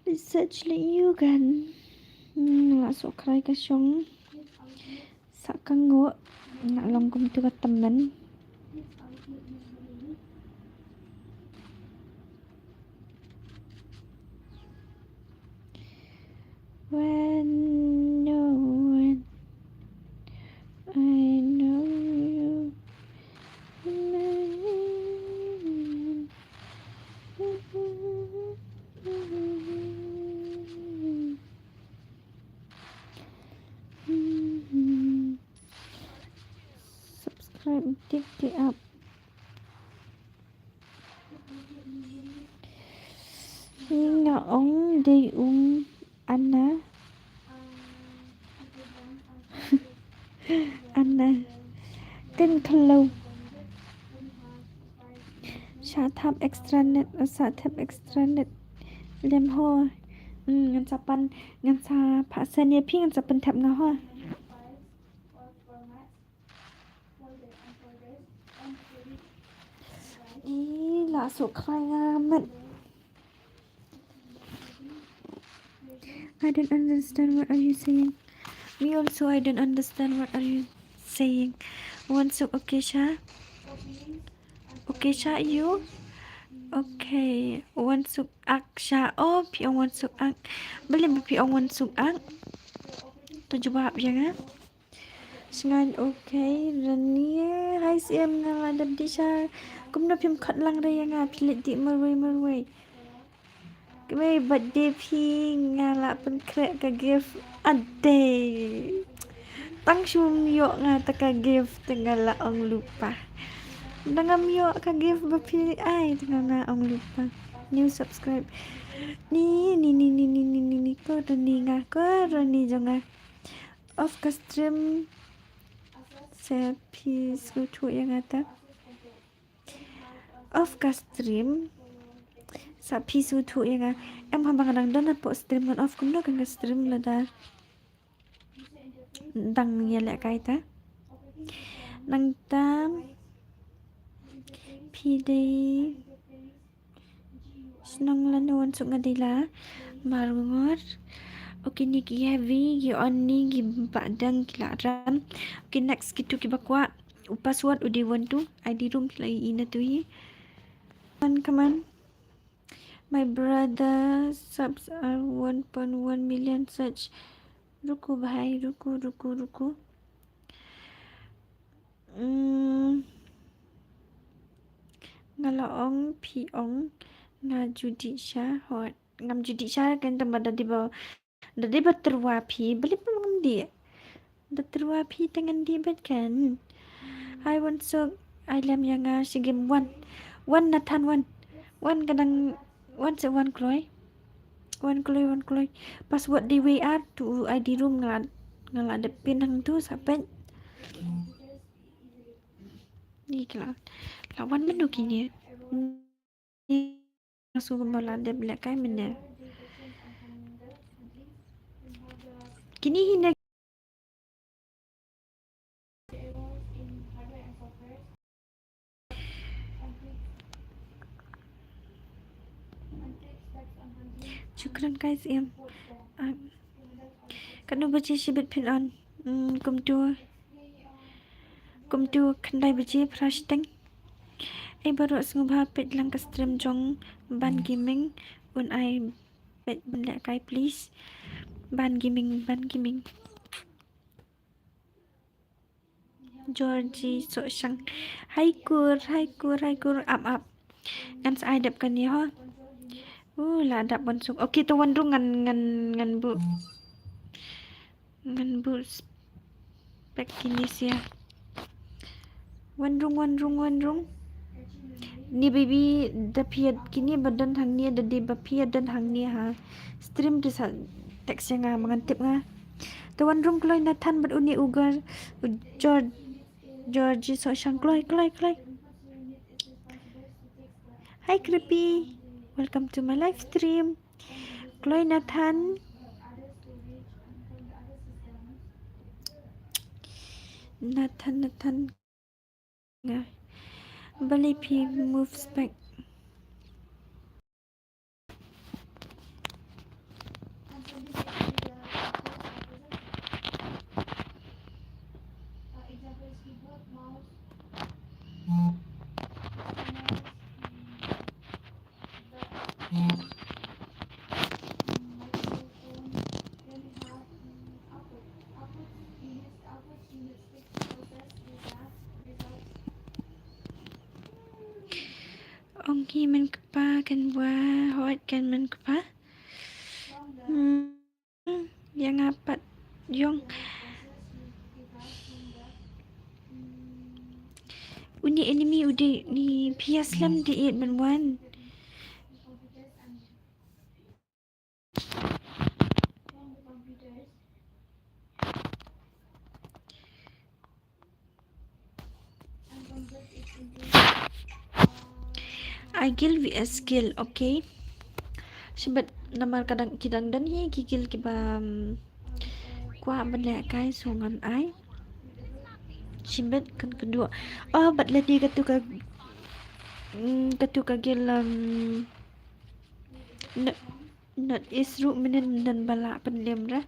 Speaker 1: Let's search you kan. Masuk kerai ke syong. Sak kanggo nak longkum tu ke teman. When no one I know you. Subscribe, dig it up. Nga ong day Anna. Anna. Tin Clow. Shut up extranet. Shut up extranet. Lem ho. Ngan sapan. Ngan sa pasan ya pi ngan sapan tap nga ho. Lah sok khai ngamat. I don't understand what are you saying. Me also I don't understand what are you saying. One soup okay Sha? Okay Sha you? Okay. One soup ak Sha. Oh piong one soup ak. Boleh piong one soup ak. Tu jawab ya kan? Sengan okay. Rani hai siam ngala dab di Sha. Kum na piam khat lang ra ya nga pilit di marway. Kami birthday pi ngala pen krek ka gift ade. Tang shum yok nga ta ka gift tengala ong lupa. Dangam yok ka gift bapi ai tengala ong lupa. New subscribe. Ni ko rani nga ko rani jonga. Off ka stream saya pi sutu yang ata. Off ka stream sa pisu thu yang em hamba kadang dan po stream on off kuno kan stream lada dang ya lek kai ta nang tam pi dei snang lan won suk ngadila marungor okay ni ki heavy gi on ni gi padang kilaram okay next kitu ki bakwa password udi want to id room lagi ina tu hi come on. My brother subs are 1.1 million search. Ruko bhai, ruko. Ngalaong piong nga judisha hot. Ngam judisha kan tambah dadi ba terwapi. Beli pa ngam dia. Da terwapi tangan dia bet kan. I want so I lam yang sige 1 natan 1 kadang one kloy password di WA tu ID room ngala ada pinang tu sampai ni lawan menu kini langsung kembali ada belakang mana Kini hina Shukran guys em. Kanu baca shibit pin on. Kum tu kandai baca prashteng. Baru sengubah pet lang ka stream jong ban gaming un I pet benda kai please. Ban gaming. Georgie so sang. Hai kur. Up. Kan sa adap kan ni ho. Lah adap bonsuk. Okay tu wandrung ngan bu. Ngan bu spek kini sia. Wandrung. Ni baby dapiat kini badan hang ni ada di bapiat dan hang ni ha. Stream tu sa teks nga mangantip nga. Tuan rung kloy Nathan bat uni ugar George so sang kloy. Hi creepy. Welcome to my live stream. Kloy Nathan. Nga. Balik pi moves back. Ongki men kepa kan buah hot kan men kepa. Yang apat yong uni enemy udah ni piaslam di 811. Agil vs skill, okay. Sebab nama kadang kidang dan hi gigil kiba kuah benda kai sungan ai. Sebab kan kedua. Oh, bat lagi katu gil not isru menen dan bala pendem ra.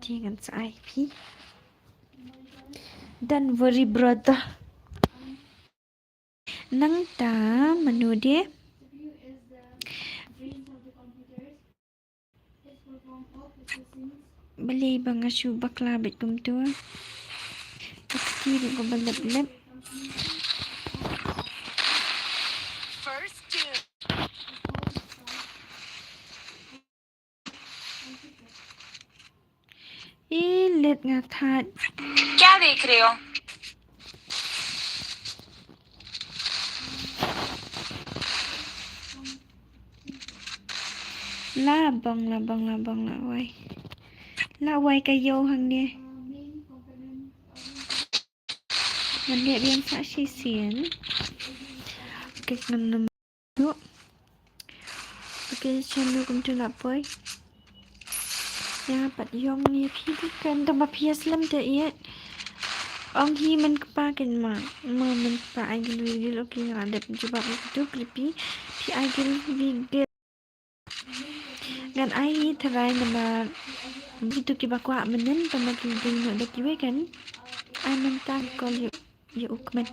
Speaker 1: Jangan sai pi. Dan worry brother. Nang ta manu dia beli bang asu bakla bet kum tu pasti ko balap let ngathat
Speaker 2: क्या देख रहे हो?
Speaker 1: la bang la wai la wai kayo hang ni mình để biên xã si xiên cái ngân nữa cái channel cũng chưa lập với ya pat yong ni phi kan tamba piaslam te yet ong hi man pa kan ma man pa ai gil okay ada coba itu creepy pi ai gil gan ai try nama itu kiba kwa menen tama gil no da kiwe kan ai mentah kol ya ukmen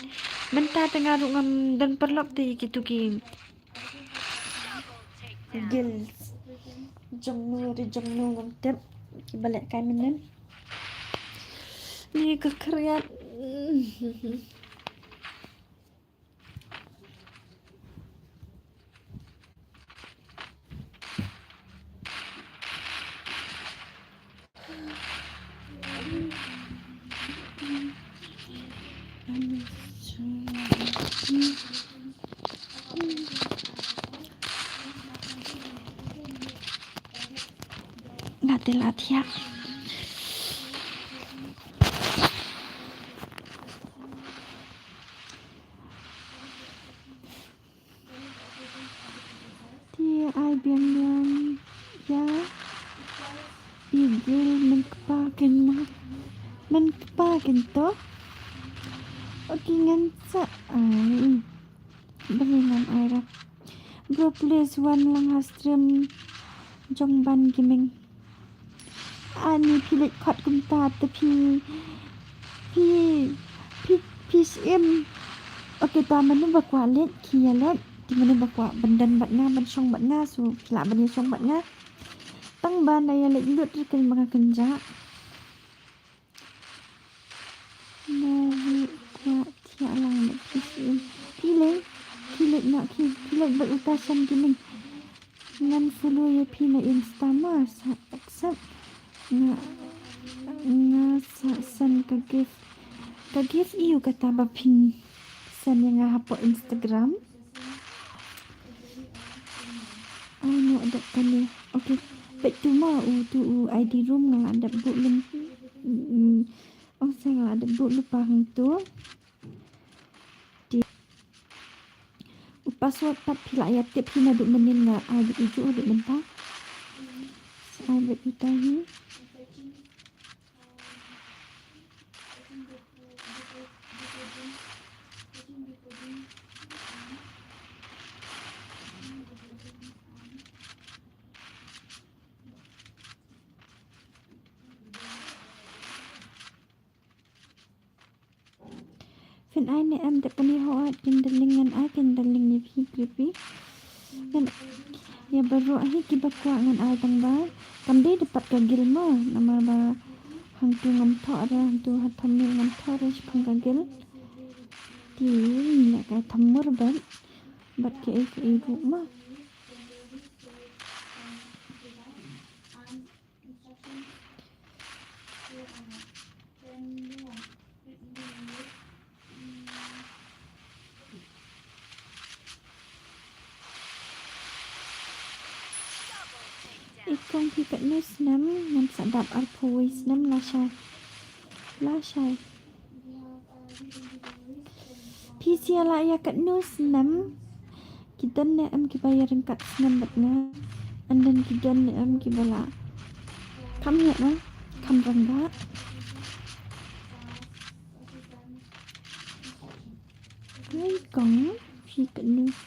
Speaker 1: mentah tengah ngam dan perlok te gitu ki gil jomnu ngam tep balik kai menen ni kekeriat Nate latihan dia ai biang ya gil man kepakin to. Okay, ngan sa ay belingan aira. Bro please one lang hastrum jong ban giming. Ani pilit kot kumta te pi sim. Okay, ta manu bakwa let kia let. Di manu bakwa bandan bat nga ban song bat nga su kila ban song bat nga. Tang ban daya let lut rikin mga kenja. Nabi kwa tia lang let pi sim. Pilit nak pilit berutasan giming. Ngan follow ya pi na insta mas accept nga sa san ka gift iyo kata ba pin san yang hapo Instagram ano ada kali. Okay, bet tu ma tu ID room nga ada bu lem saya ada bu lupa hang tu di password pat pila ya tip hina duk menin nga ada ijo duk mentah saya bet utahi Fin ai ne am de pani ho at kindalingan ai kindaling ni creepy dan ya baru ahi ki bakwa ngan ai tang ba kamde dapat kagil ma nama ba hang tu ngam tho ra hang tu hat thammi ngam tho ra pang kagil ti na ka thammur ban bat ke ru ma ikong pikat nus nam ngan sadap arpois nam lasai pisia la ya kat nus nam kidan ne am ki bayarin kat nam bat nga andan kidan ne am ki bala kam ya na kam rangga ai kong pikat nus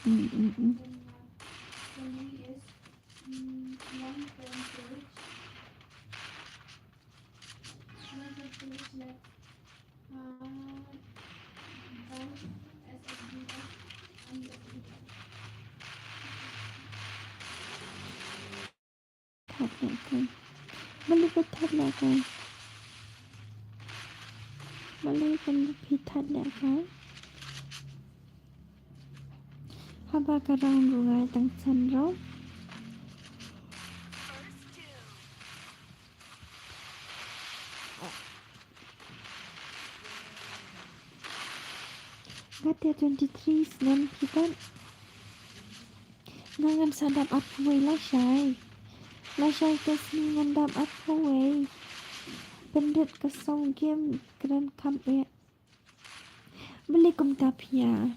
Speaker 1: balik ke thật là cái balik kan lebih thật là cái haba karang rungai tang san ro Gatia 23 snam kita ngangan sadap apa way lasai kesni ngandap apa way pendet kesong game keren kam ya beli kum tapia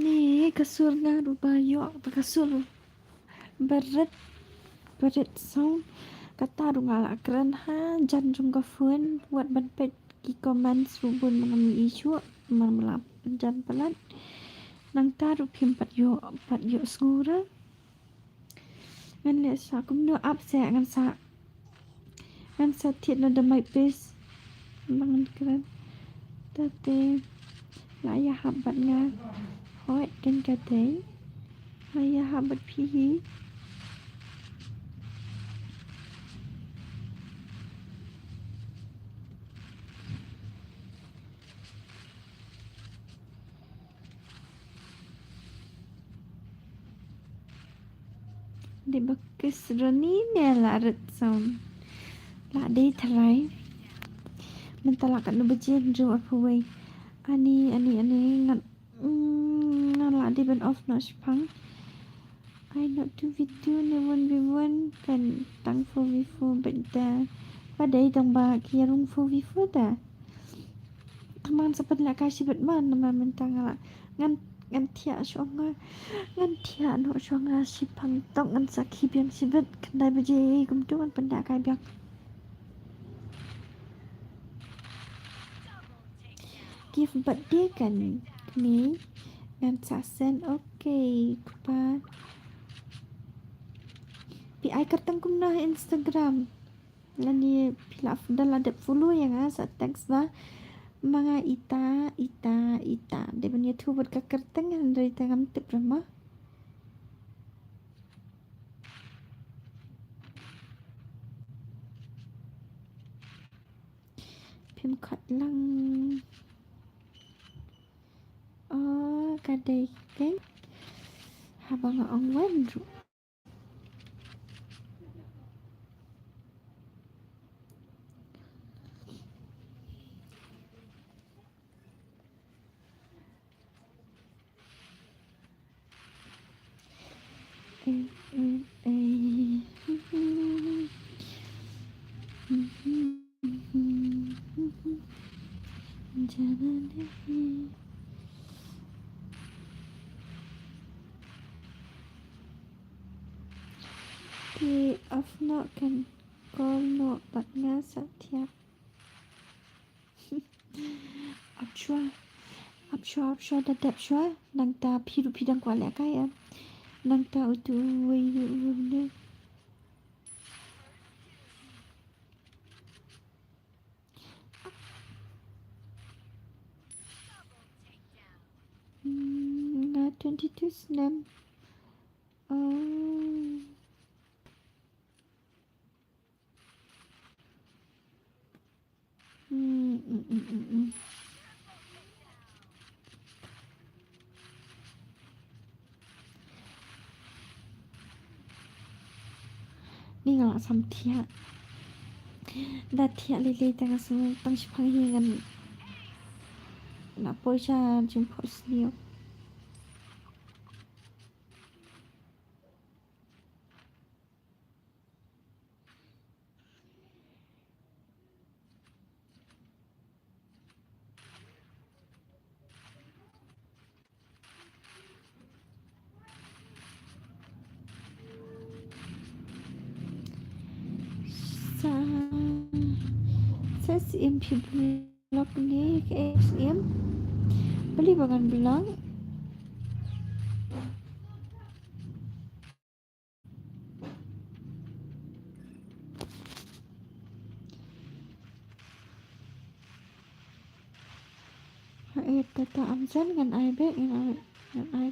Speaker 1: ni kasur nga rubayo kasur berat sound kata rungal keren ha jan jungga fuen buat banpet ki komen subun mengami isu melap jan pelat nang taruh phim pat yo ngura ngan le sa kum no up se ngan sa thiet no da mai pes mangan keren tate la ya habat nga hoi ken ka te la ya habat phi di bakis rani ne larat sound la de tharai mentala kan no bejen jo apuai ani ngan la de ban off no spang I not to video ne 1v1 kan tang 4v4 benda padai tang ba kirung 4v4 ta teman sepat la kasih bet man nama mentang la ngan ngan thia shonga ngan thia no shonga sipang tok ngan sakhi biang sibet kendai beje gum tu ngan penda kai biang give birthday kan ni ngan sasen okay kupa pi ai katang kumna Instagram lani pilaf dal ada follow yang sa thanks ba mga ita de banya tu buat kakerteng dari tangam tip rama pim khat lang kadai kan habang ang wan ru Di off no kan call no bat nga satya apshwa dadap shwa nang ta phiru phidang kwa la ka ya nang ta utu wei ne na 22 snam ni ngala sam thia da thia le le ta su tang shphang hi ngan na poisa jim phos niu sa SMP blog ni ke SM beli bagan bilang kata amsan ngan ai be ngan ai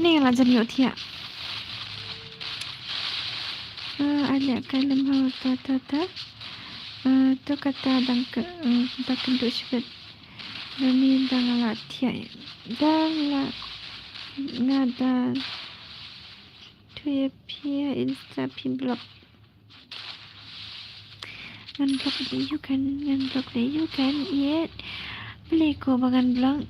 Speaker 1: ni ngala jam yo thia ada kalam ha ta to kata dang ke bakin do sibet ni dang la thia dang la ngada tuye pia insta pin blog ngan blog le you kan yet beli ko bagan blog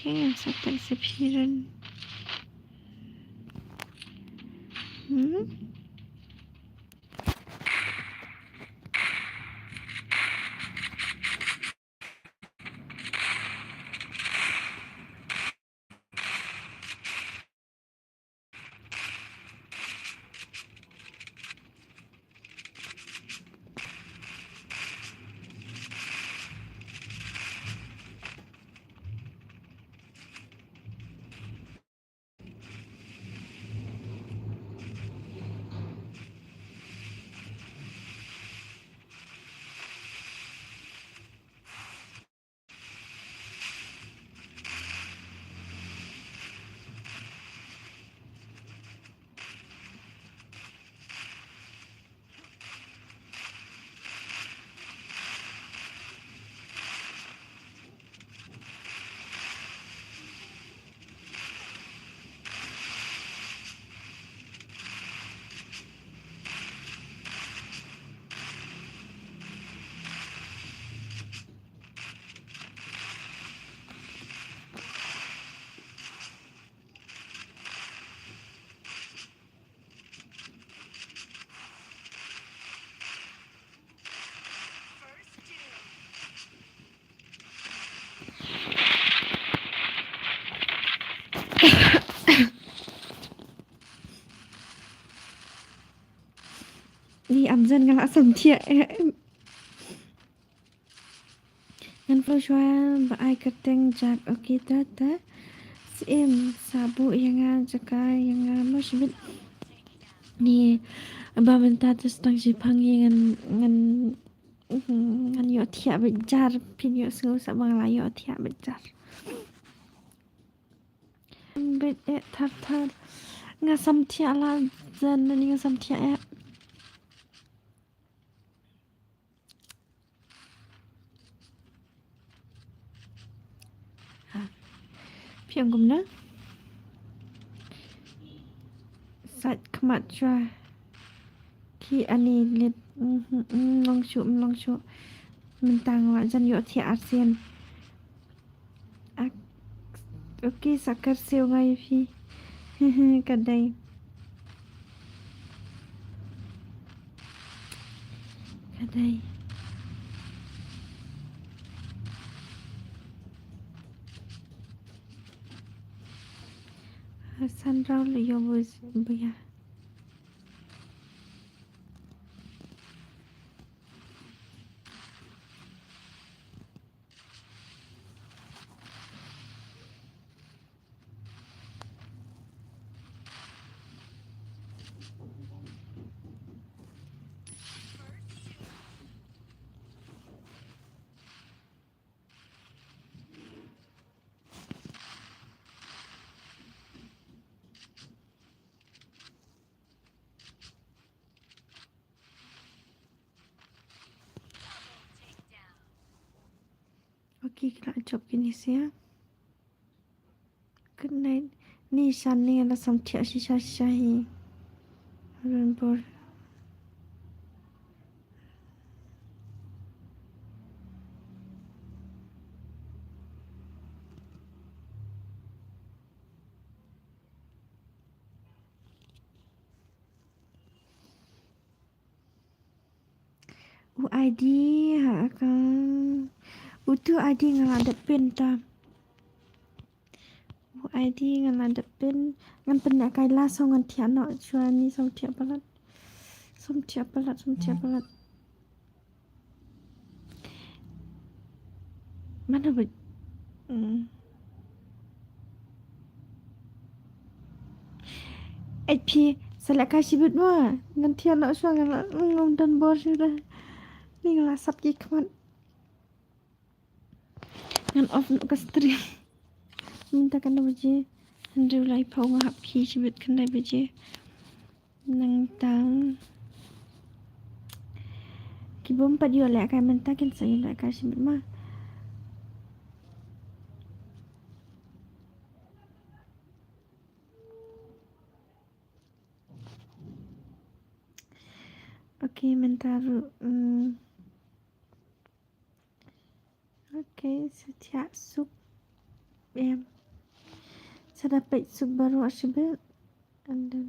Speaker 1: Okay, sampai sepiran. Ni Amjan ngalak samtia ngan Floshuan ba ai kateng jak okay ta sim sabu yang jaka yang mosbit ni ba menta tus tang jipang ngan yo thia bejar pin yo su sa bang la yo thia bejar bet thar nga samtia la jan ni nga samtia Piang gumna sat kmat chwa ki ani lit long chu min tang wa jan yo thia ASEAN okay sakar seo ngai phi kadai San rau le yo baya okay kita jawab gini sih ya good night ni shan ni ala samtia shisha hi Renbor ID ha kan utu ID ngaladepin ta ID ngaladepin ngan penak kai la so ngan thia no chua ni som thia palat mana ba HP selak kasih bet wa ngan thia no chua ngan ngom dan bor sudah ni ngala sap ki kmat ngan off no ka stream minta kan baje Andrew lai phau ngap ki chibet kan dai baje nang tang ki bom pa dio la kai minta kan sai la ka chibet ma okay minta okay setia sup em saya dapat sup baru asyibet and then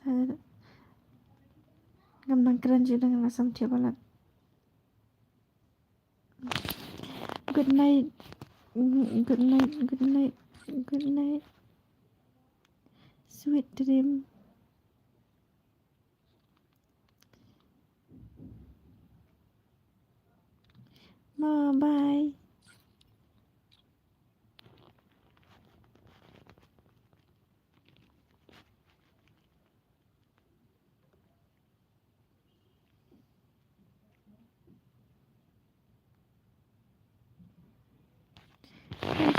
Speaker 1: saya gamang keren juga dengan asam tia balat good night sweet dream bye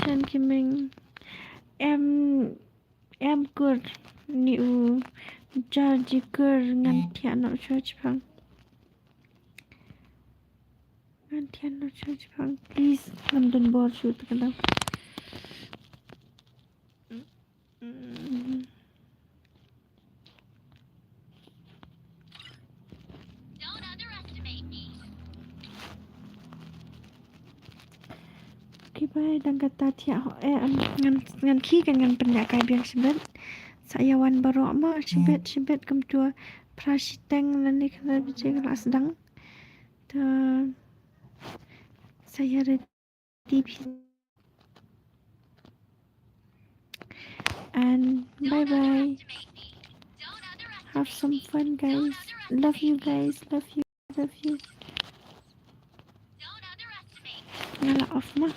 Speaker 1: Chan Kiming em kur niu jaji kur ngan thia no church phang please London board shoot kada Bye dan kata thia ngan khi kan ngan pendak kai biang sebet saya wan barok ma sebet kam tua prasiteng lani kala bijeng la sedang ta saya ready and bye Have some fun, guys. Love you, guys. Love you. Love you. Ngalah off mah.